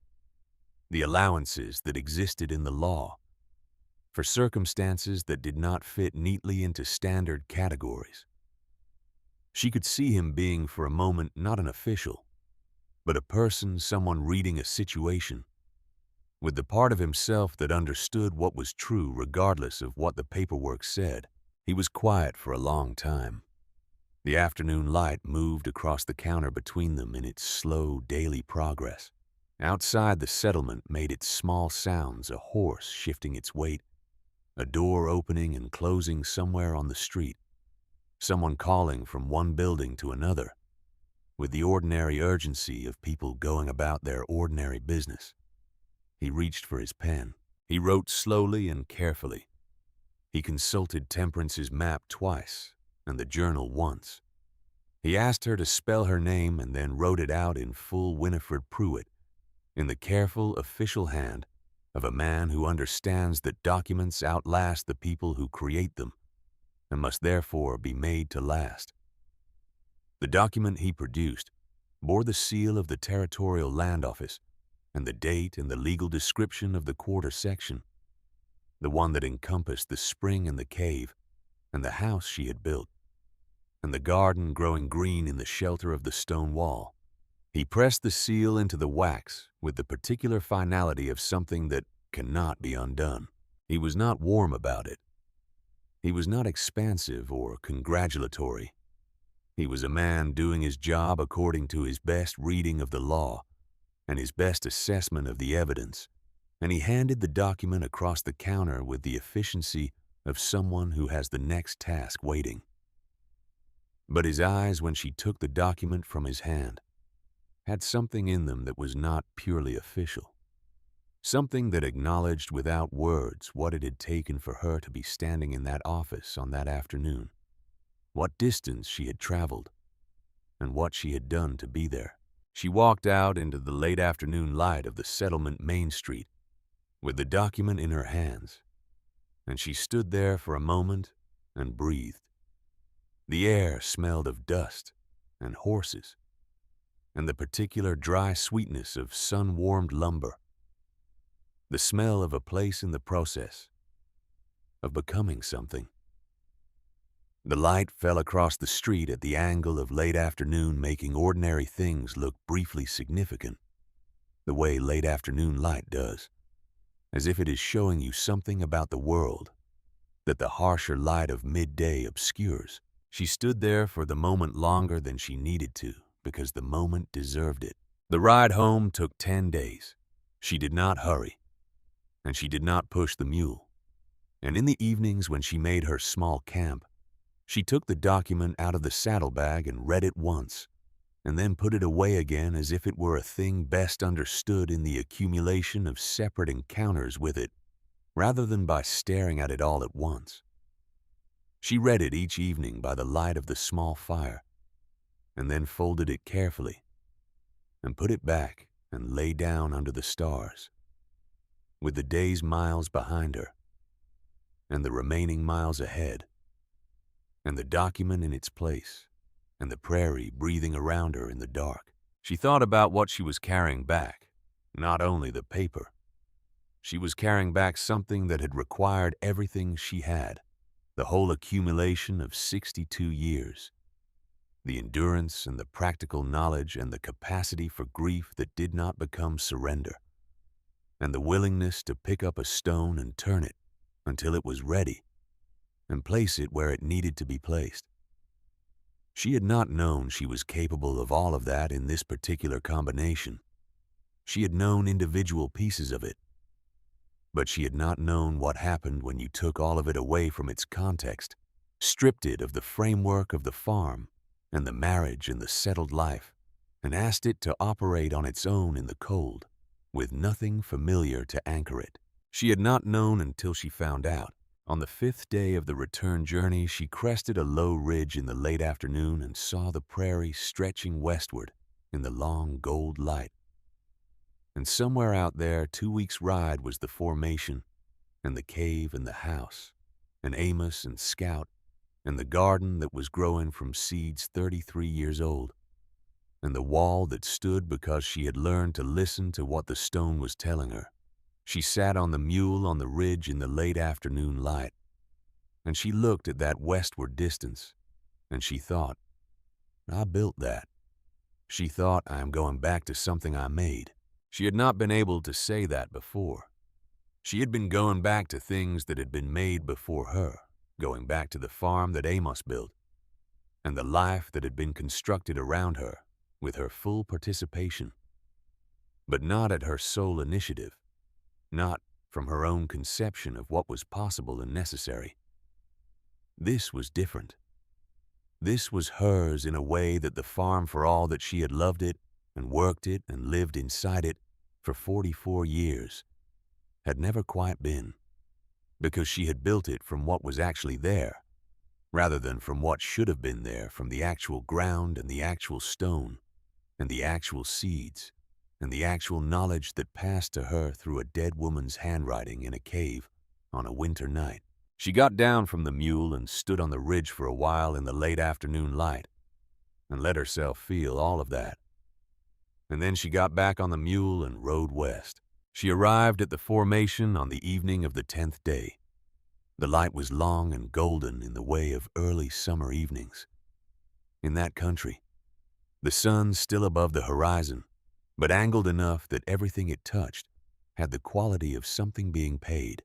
the allowances that existed in the law for circumstances that did not fit neatly into standard categories. She could see him being for a moment not an official, but a person, someone reading a situation, with the part of himself that understood what was true regardless of what the paperwork said. He was quiet for a long time. The afternoon light moved across the counter between them in its slow daily progress. Outside the settlement made its small sounds, a horse shifting its weight, a door opening and closing somewhere on the street, someone calling from one building to another, with the ordinary urgency of people going about their ordinary business. He reached for his pen. He wrote slowly and carefully. He consulted Temperance's map twice and the journal once. He asked her to spell her name and then wrote it out in full Winifred Pruitt, in the careful official hand of a man who understands that documents outlast the people who create them and must therefore be made to last. The document he produced bore the seal of the Territorial Land Office and the date and the legal description of the quarter section, the one that encompassed the spring and the cave and the house she had built, and the garden growing green in the shelter of the stone wall. He pressed the seal into the wax with the particular finality of something that cannot be undone. He was not warm about it. He was not expansive or congratulatory. He was a man doing his job according to his best reading of the law and his best assessment of the evidence, and he handed the document across the counter with the efficiency of someone who has the next task waiting. But his eyes, when she took the document from his hand, had something in them that was not purely official, something that acknowledged without words what it had taken for her to be standing in that office on that afternoon, what distance she had traveled, and what she had done to be there. She walked out into the late afternoon light of the settlement main street with the document in her hands, and she stood there for a moment and breathed. The air smelled of dust and horses and the particular dry sweetness of sun-warmed lumber, the smell of a place in the process of becoming something. The light fell across the street at the angle of late afternoon, making ordinary things look briefly significant, the way late afternoon light does, as if it is showing you something about the world that the harsher light of midday obscures. She stood there for the moment longer than she needed to, because the moment deserved it. The ride home took 10 days. She did not hurry, and she did not push the mule. And in the evenings when she made her small camp, she took the document out of the saddlebag and read it once, and then put it away again as if it were a thing best understood in the accumulation of separate encounters with it, rather than by staring at it all at once. She read it each evening by the light of the small fire, and then folded it carefully, and put it back and lay down under the stars, with the day's miles behind her, and the remaining miles ahead, and the document in its place, and the prairie breathing around her in the dark. She thought about what she was carrying back, not only the paper. She was carrying back something that had required everything she had, the whole accumulation of 62 years, the endurance and the practical knowledge and the capacity for grief that did not become surrender, and the willingness to pick up a stone and turn it until it was ready, and place it where it needed to be placed. She had not known she was capable of all of that in this particular combination. She had known individual pieces of it, but she had not known what happened when you took all of it away from its context, stripped it of the framework of the farm and the marriage and the settled life, and asked it to operate on its own in the cold, with nothing familiar to anchor it. She had not known until she found out. On the 5th day of the return journey, she crested a low ridge in the late afternoon and saw the prairie stretching westward in the long gold light. And somewhere out there, 2 weeks' ride was the formation and the cave and the house, and Amos and Scout, and the garden that was growing from seeds 33 years old, and the wall that stood because she had learned to listen to what the stone was telling her. She sat on the mule on the ridge in the late afternoon light, and she looked at that westward distance, and she thought, I built that. She thought, I am going back to something I made. She had not been able to say that before. She had been going back to things that had been made before her, going back to the farm that Amos built, and the life that had been constructed around her, with her full participation. But not at her sole initiative, not from her own conception of what was possible and necessary. This was different. This was hers in a way that the farm, for all that she had loved it and worked it and lived inside it for 44 years, had never quite been, because she had built it from what was actually there, rather than from what should have been there, from the actual ground and the actual stone and the actual seeds and the actual knowledge that passed to her through a dead woman's handwriting in a cave on a winter night. She got down from the mule and stood on the ridge for a while in the late afternoon light and let herself feel all of that. And then she got back on the mule and rode west. She arrived at the formation on the evening of the 10th day. The light was long and golden in the way of early summer evenings. In that country, the sun still above the horizon, but angled enough that everything it touched had the quality of something being paid.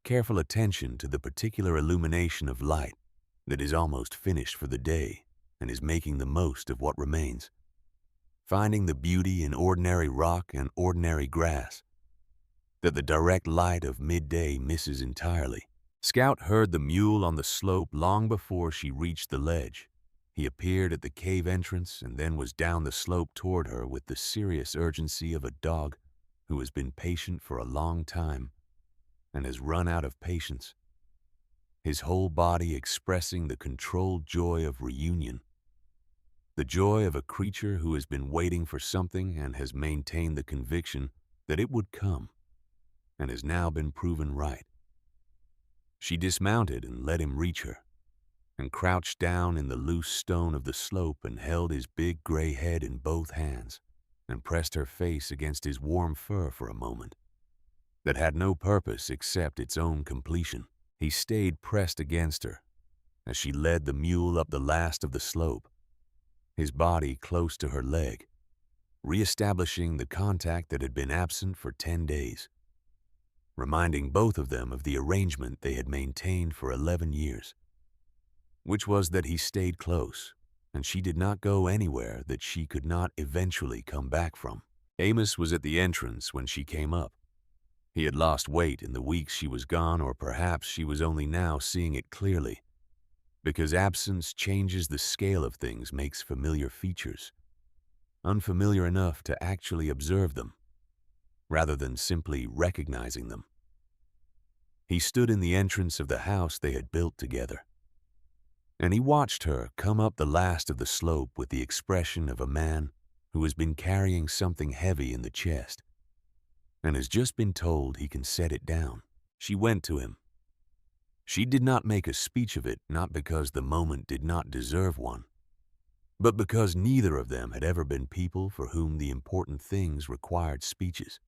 Careful attention to the particular illumination of light that is almost finished for the day and is making the most of what remains. Finding the beauty in ordinary rock and ordinary grass that the direct light of midday misses entirely. Scout heard the mule on the slope long before she reached the ledge. He appeared at the cave entrance and then was down the slope toward her with the serious urgency of a dog who has been patient for a long time and has run out of patience, his whole body expressing the controlled joy of reunion, the joy of a creature who has been waiting for something and has maintained the conviction that it would come and has now been proven right. She dismounted and let him reach her, and crouched down in the loose stone of the slope and held his big gray head in both hands and pressed her face against his warm fur for a moment that had no purpose except its own completion. He stayed pressed against her as she led the mule up the last of the slope, his body close to her leg, reestablishing the contact that had been absent for 10 days, reminding both of them of the arrangement they had maintained for 11 years, which was that he stayed close and she did not go anywhere that she could not eventually come back from. Amos was at the entrance when she came up. He had lost weight in the weeks she was gone, or perhaps she was only now seeing it clearly, because absence changes the scale of things, makes familiar features unfamiliar enough to actually observe them, rather than simply recognizing them. He stood in the entrance of the house they had built together, and he watched her come up the last of the slope with the expression of a man who has been carrying something heavy in the chest and has just been told he can set it down. She went to him. She did not make a speech of it, not because the moment did not deserve one, but because neither of them had ever been people for whom the important things required speeches.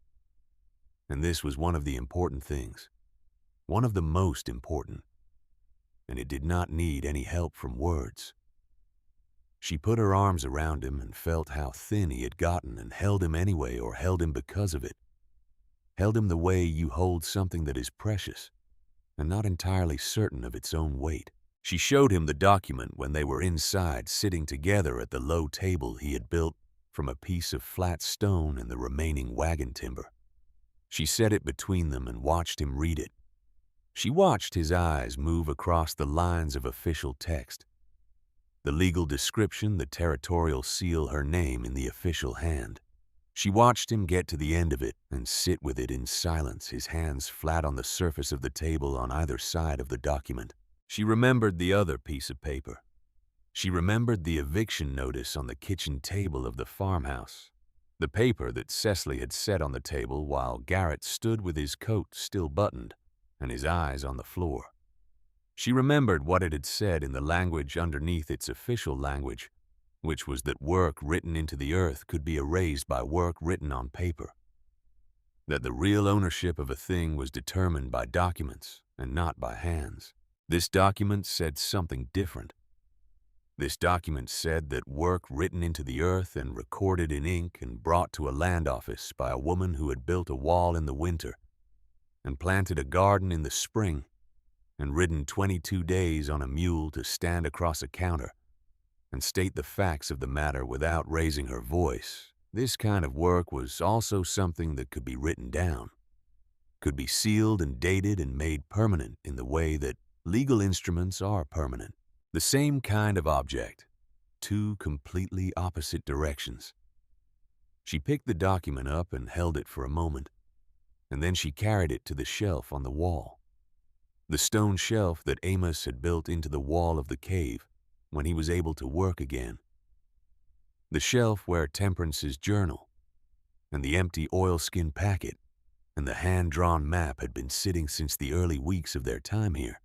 And this was one of the important things, one of the most important, and it did not need any help from words. She put her arms around him and felt how thin he had gotten and held him anyway, or held him because of it. Held him the way you hold something that is precious and not entirely certain of its own weight. She showed him the document when they were inside, sitting together at the low table he had built from a piece of flat stone and the remaining wagon timber. She set it between them and watched him read it. She watched his eyes move across the lines of official text, the legal description, the territorial seal, her name in the official hand. She watched him get to the end of it and sit with it in silence, his hands flat on the surface of the table on either side of the document. She remembered the other piece of paper. She remembered the eviction notice on the kitchen table of the farmhouse, the paper that Cecily had set on the table while Garrett stood with his coat still buttoned, and his eyes on the floor. She remembered what it had said in the language underneath its official language, which was that work written into the earth could be erased by work written on paper. That the real ownership of a thing was determined by documents and not by hands. This document said something different. This document said that work written into the earth and recorded in ink and brought to a land office by a woman who had built a wall in the winter and planted a garden in the spring and ridden 22 days on a mule to stand across a counter and state the facts of the matter without raising her voice. This kind of work was also something that could be written down, could be sealed and dated and made permanent in the way that legal instruments are permanent. The same kind of object, two completely opposite directions. She picked the document up and held it for a moment, and then she carried it to the shelf on the wall. The stone shelf that Amos had built into the wall of the cave when he was able to work again. The shelf where Temperance's journal and the empty oilskin packet and the hand-drawn map had been sitting since the early weeks of their time here.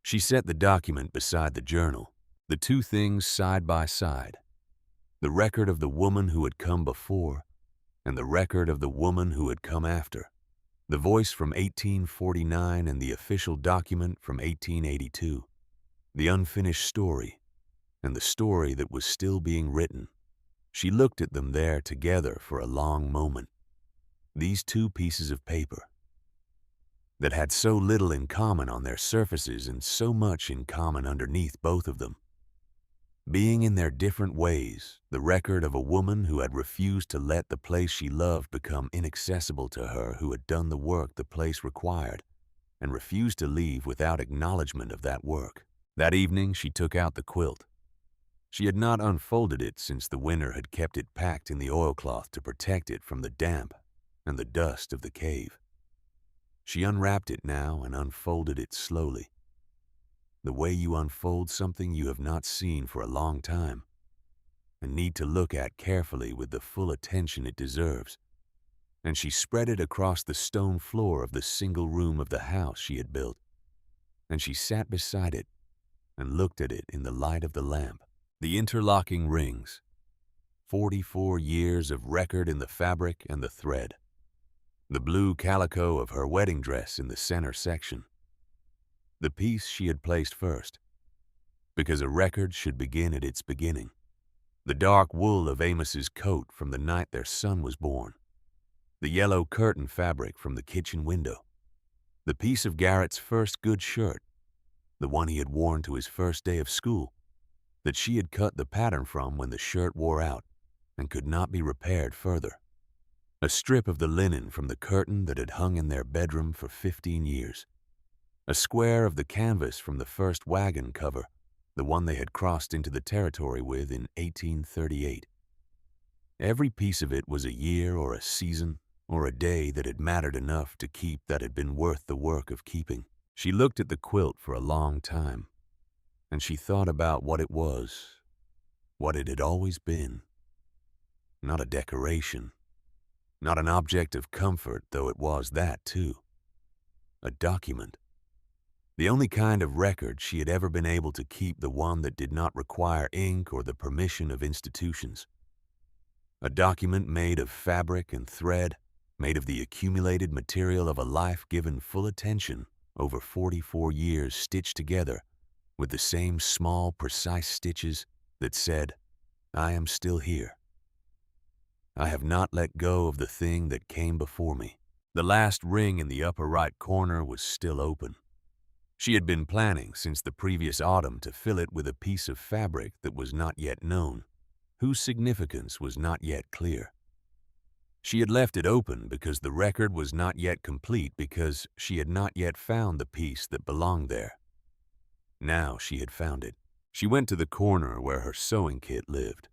She set the document beside the journal, the two things side by side, the record of the woman who had come before and the record of the woman who had come after, the voice from 1849 and the official document from 1882, the unfinished story and the story that was still being written. She looked at them there together for a long moment. These two pieces of paper that had so little in common on their surfaces and so much in common underneath both of them. Being in their different ways, the record of a woman who had refused to let the place she loved become inaccessible to her, who had done the work the place required and refused to leave without acknowledgement of that work. That evening she took out the quilt. She had not unfolded it since the winter had kept it packed in the oilcloth to protect it from the damp and the dust of the cave. She unwrapped it now and unfolded it slowly, the way you unfold something you have not seen for a long time and need to look at carefully with the full attention it deserves. And she spread it across the stone floor of the single room of the house she had built, and she sat beside it and looked at it in the light of the lamp. The interlocking rings, 44 years of record in the fabric and the thread. The blue calico of her wedding dress in the center section. The piece she had placed first, because a record should begin at its beginning. The dark wool of Amos's coat from the night their son was born. The yellow curtain fabric from the kitchen window. The piece of Garrett's first good shirt, the one he had worn to his first day of school, that she had cut the pattern from when the shirt wore out and could not be repaired further. A strip of the linen from the curtain that had hung in their bedroom for 15 years. A square of the canvas from the first wagon cover, the one they had crossed into the territory with in 1838. Every piece of it was a year or a season or a day that had mattered enough to keep that had been worth the work of keeping. She looked at the quilt for a long time, and she thought about what it was, what it had always been. Not a decoration. Not an object of comfort, though it was that, too. A document. The only kind of record she had ever been able to keep, the one that did not require ink or the permission of institutions. A document made of fabric and thread, made of the accumulated material of a life given full attention over 44 years stitched together with the same small, precise stitches that said, "I am still here. I have not let go of the thing that came before me." The last ring in the upper right corner was still open. She had been planning since the previous autumn to fill it with a piece of fabric that was not yet known, whose significance was not yet clear. She had left it open because the record was not yet complete, because she had not yet found the piece that belonged there. Now she had found it. She went to the corner where her sewing kit lived.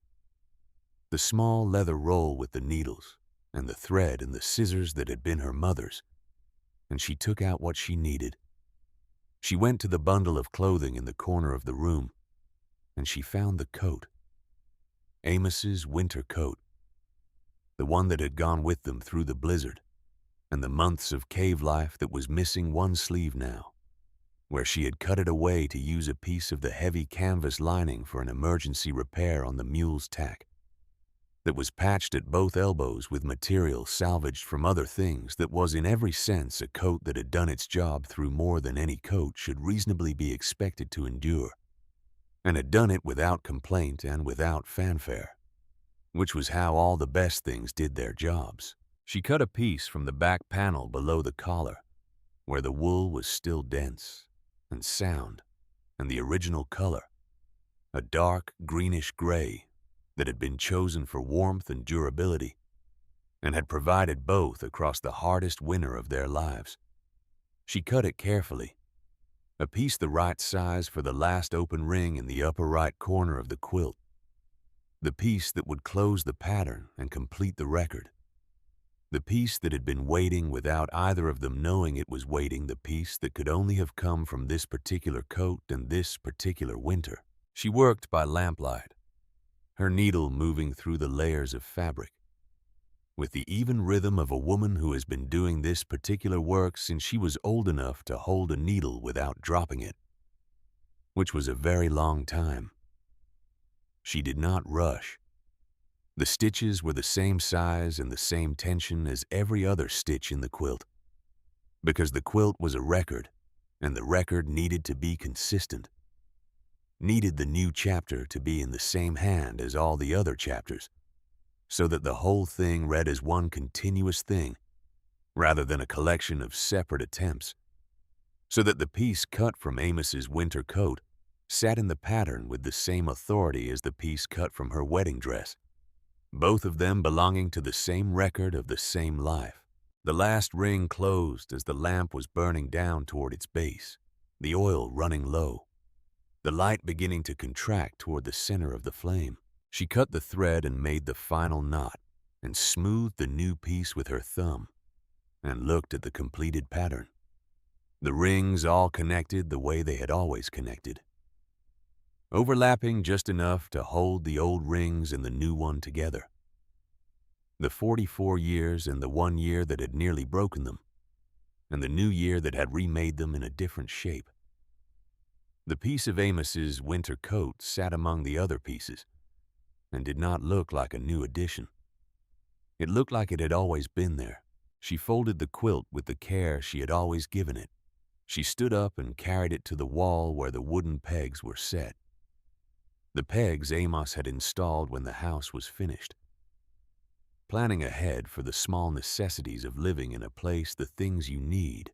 The small leather roll with the needles and the thread and the scissors that had been her mother's, and she took out what she needed. She went to the bundle of clothing in the corner of the room, and she found the coat. Amos's winter coat, the one that had gone with them through the blizzard. and the months of cave life that was missing one sleeve now, where she had cut it away to use a piece of the heavy canvas lining for an emergency repair on the mule's tack, that was patched at both elbows with material salvaged from other things, that was in every sense a coat that had done its job through more than any coat should reasonably be expected to endure, and had done it without complaint and without fanfare, which was how all the best things did their jobs. She cut a piece from the back panel below the collar, where the wool was still dense and sound and the original color, a dark greenish gray that had been chosen for warmth and durability, and had provided both across the hardest winter of their lives. She cut it carefully, a piece the right size for the last open ring in the upper right corner of the quilt, the piece that would close the pattern and complete the record, the piece that had been waiting without either of them knowing it was waiting, the piece that could only have come from this particular coat and this particular winter. She worked by lamplight, her needle moving through the layers of fabric, with the even rhythm of a woman who has been doing this particular work since she was old enough to hold a needle without dropping it, which was a very long time. She did not rush. The stitches were the same size and the same tension as every other stitch in the quilt, because the quilt was a record, and the record needed to be consistent, needed the new chapter to be in the same hand as all the other chapters, so that the whole thing read as one continuous thing, rather than a collection of separate attempts, so that the piece cut from Amos's winter coat sat in the pattern with the same authority as the piece cut from her wedding dress, both of them belonging to the same record of the same life. The last ring closed as the lamp was burning down toward its base, the oil running low, the light beginning to contract toward the center of the flame. She cut the thread and made the final knot, and smoothed the new piece with her thumb, and looked at the completed pattern. The rings all connected the way they had always connected, overlapping just enough to hold the old rings and the new one together. The 44 years and the 1 year that had nearly broken them, and the new year that had remade them in a different shape. The piece of Amos's winter coat sat among the other pieces, and did not look like a new addition. It looked like it had always been there. She folded the quilt with the care she had always given it. She stood up and carried it to the wall where the wooden pegs were set. The pegs Amos had installed when the house was finished, planning ahead for the small necessities of living in a place, the things you need,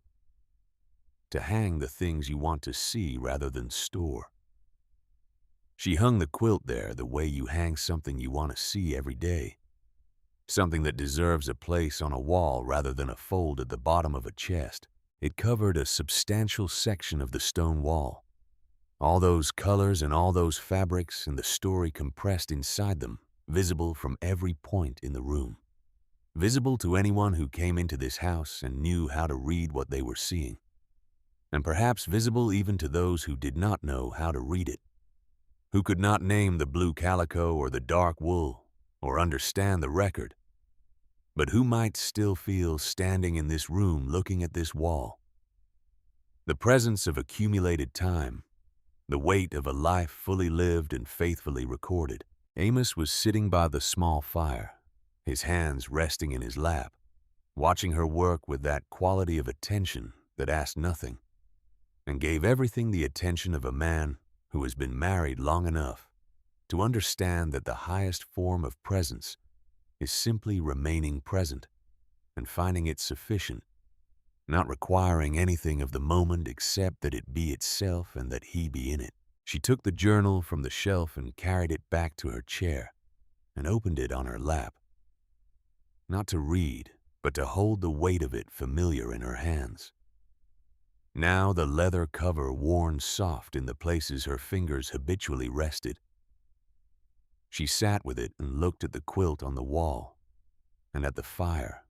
to hang the things you want to see rather than store. She hung the quilt there the way you hang something you want to see every day, something that deserves a place on a wall rather than a fold at the bottom of a chest. It covered a substantial section of the stone wall, all those colors and all those fabrics and the story compressed inside them, visible from every point in the room, visible to anyone who came into this house and knew how to read what they were seeing, and perhaps visible even to those who did not know how to read it, who could not name the blue calico or the dark wool or understand the record, but who might still feel, standing in this room looking at this wall, the presence of accumulated time, the weight of a life fully lived and faithfully recorded. Amos was sitting by the small fire, his hands resting in his lap, watching her work with that quality of attention that asked nothing and gave everything the attention of a man who has been married long enough to understand that the highest form of presence is simply remaining present and finding it sufficient, not requiring anything of the moment except that it be itself and that he be in it. She took the journal from the shelf and carried it back to her chair and opened it on her lap, not to read, but to hold the weight of it familiar in her hands. Now the leather cover worn soft in the places her fingers habitually rested. She sat with it and looked at the quilt on the wall and at the fire,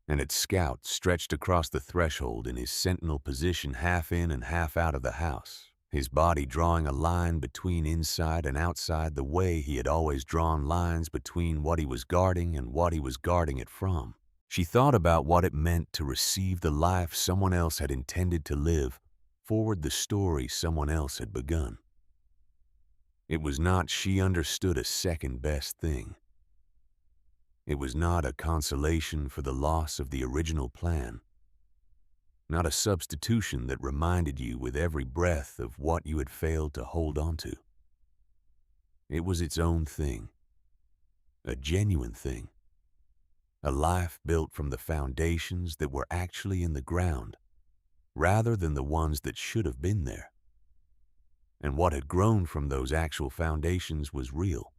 and at Scout stretched across the threshold in his sentinel position, half in and half out of the house, his body drawing a line between inside and outside the way he had always drawn lines between what he was guarding and what he was guarding it from. She thought about what it meant to receive the life someone else had intended to live, forward the story someone else had begun. It was not she understood a second best thing. It was not a consolation for the loss of the original plan, not a substitution that reminded you with every breath of what you had failed to hold on to. It was its own thing, a genuine thing, a life built from the foundations that were actually in the ground, rather than the ones that should have been there. And what had grown from those actual foundations was real,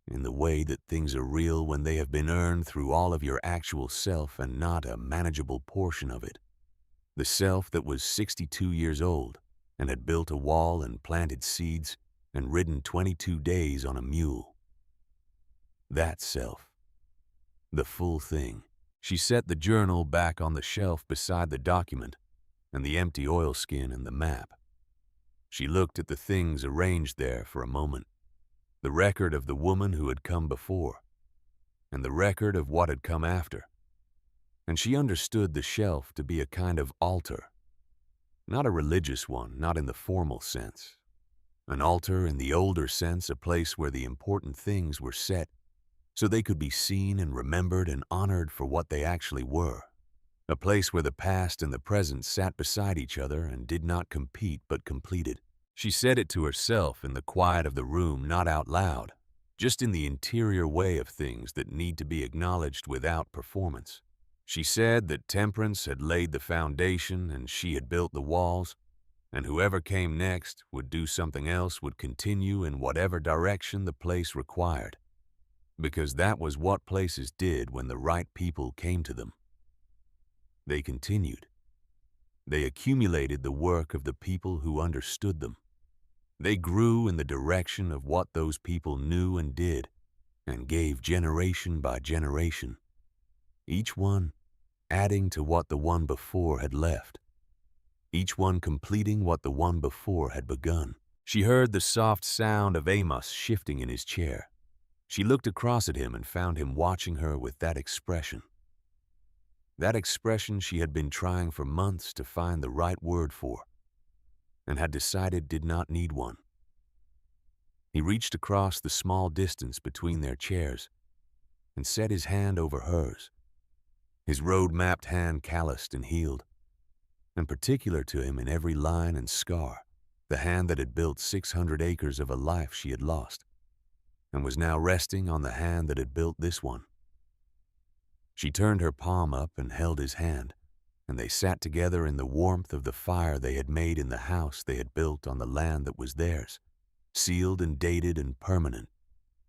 in the way that things are real when they have been earned through all of your actual self and not a manageable portion of it. The self that was 62 years old and had built a wall and planted seeds and ridden 22 days on a mule. That self. The full thing. She set the journal back on the shelf beside the document and the empty oilskin and the map. She looked at the things arranged there for a moment, the record of the woman who had come before, and the record of what had come after. And she understood the shelf to be a kind of altar, not a religious one, not in the formal sense. An altar in the older sense, a place where the important things were set so they could be seen and remembered and honored for what they actually were. A place where the past and the present sat beside each other and did not compete but completed. She said it to herself in the quiet of the room, not out loud, just in the interior way of things that need to be acknowledged without performance. She said that temperance had laid the foundation and she had built the walls, and whoever came next would do something else, would continue in whatever direction the place required, because that was what places did when the right people came to them. They continued. They accumulated the work of the people who understood them. They grew in the direction of what those people knew and did, and gave generation by generation, each one adding to what the one before had left, each one completing what the one before had begun. She heard the soft sound of Amos shifting in his chair. She looked across at him and found him watching her with that expression. That expression she had been trying for months to find the right word for, and had decided did not need one. He reached across the small distance between their chairs and set his hand over hers, his road-mapped hand calloused and healed, and particular to him in every line and scar, the hand that had built 600 acres of a life she had lost, and was now resting on the hand that had built this one. She turned her palm up and held his hand, and they sat together in the warmth of the fire they had made in the house they had built on the land that was theirs, sealed and dated and permanent,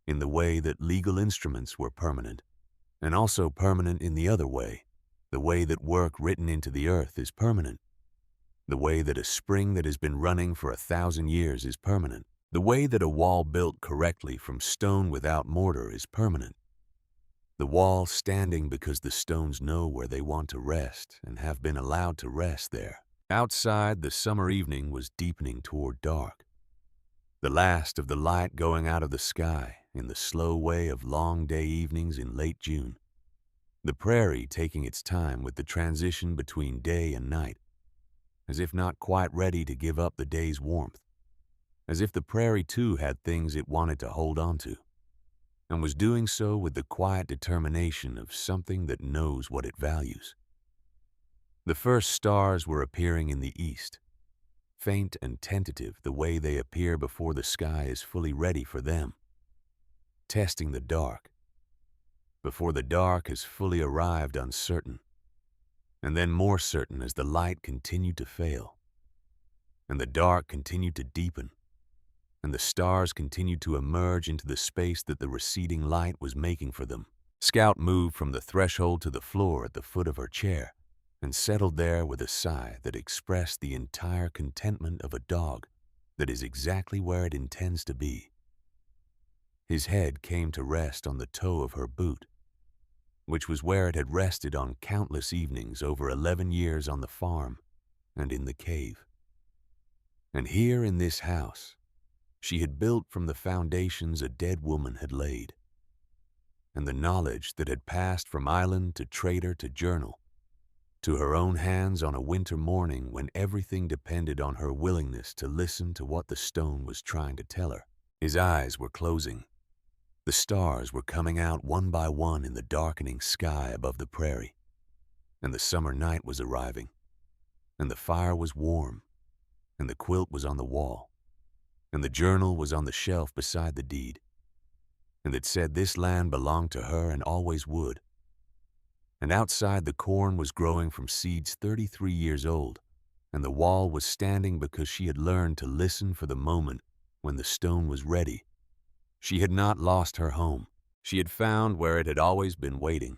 in the way that legal instruments were permanent, and also permanent in the other way, the way that work written into the earth is permanent, the way that a spring that has been running for 1,000 years is permanent, the way that a wall built correctly from stone without mortar is permanent. The wall standing because the stones know where they want to rest and have been allowed to rest there. Outside, the summer evening was deepening toward dark, the last of the light going out of the sky in the slow way of long day evenings in late June. The prairie taking its time with the transition between day and night, as if not quite ready to give up the day's warmth, as if the prairie too had things it wanted to hold on to, and was doing so with the quiet determination of something that knows what it values. The first stars were appearing in the east, faint and tentative the way they appear before the sky is fully ready for them, testing the dark, before the dark has fully arrived uncertain, and then more certain as the light continued to fail, and the dark continued to deepen, and the stars continued to emerge into the space that the receding light was making for them. Scout moved from the threshold to the floor at the foot of her chair and settled there with a sigh that expressed the entire contentment of a dog that is exactly where it intends to be. His head came to rest on the toe of her boot, which was where it had rested on countless evenings over 11 years on the farm and in the cave. And here in this house, she had built from the foundations a dead woman had laid. and the knowledge that had passed from island to trader to journal, to her own hands on a winter morning when everything depended on her willingness to listen to what the stone was trying to tell her. His eyes were closing. The stars were coming out one by one in the darkening sky above the prairie, and the summer night was arriving, and the fire was warm, and the quilt was on the wall, and the journal was on the shelf beside the deed, and it said this land belonged to her and always would. And outside the corn was growing from seeds 33 years old, and the wall was standing because she had learned to listen for the moment when the stone was ready. She had not lost her home. She had found where it had always been waiting.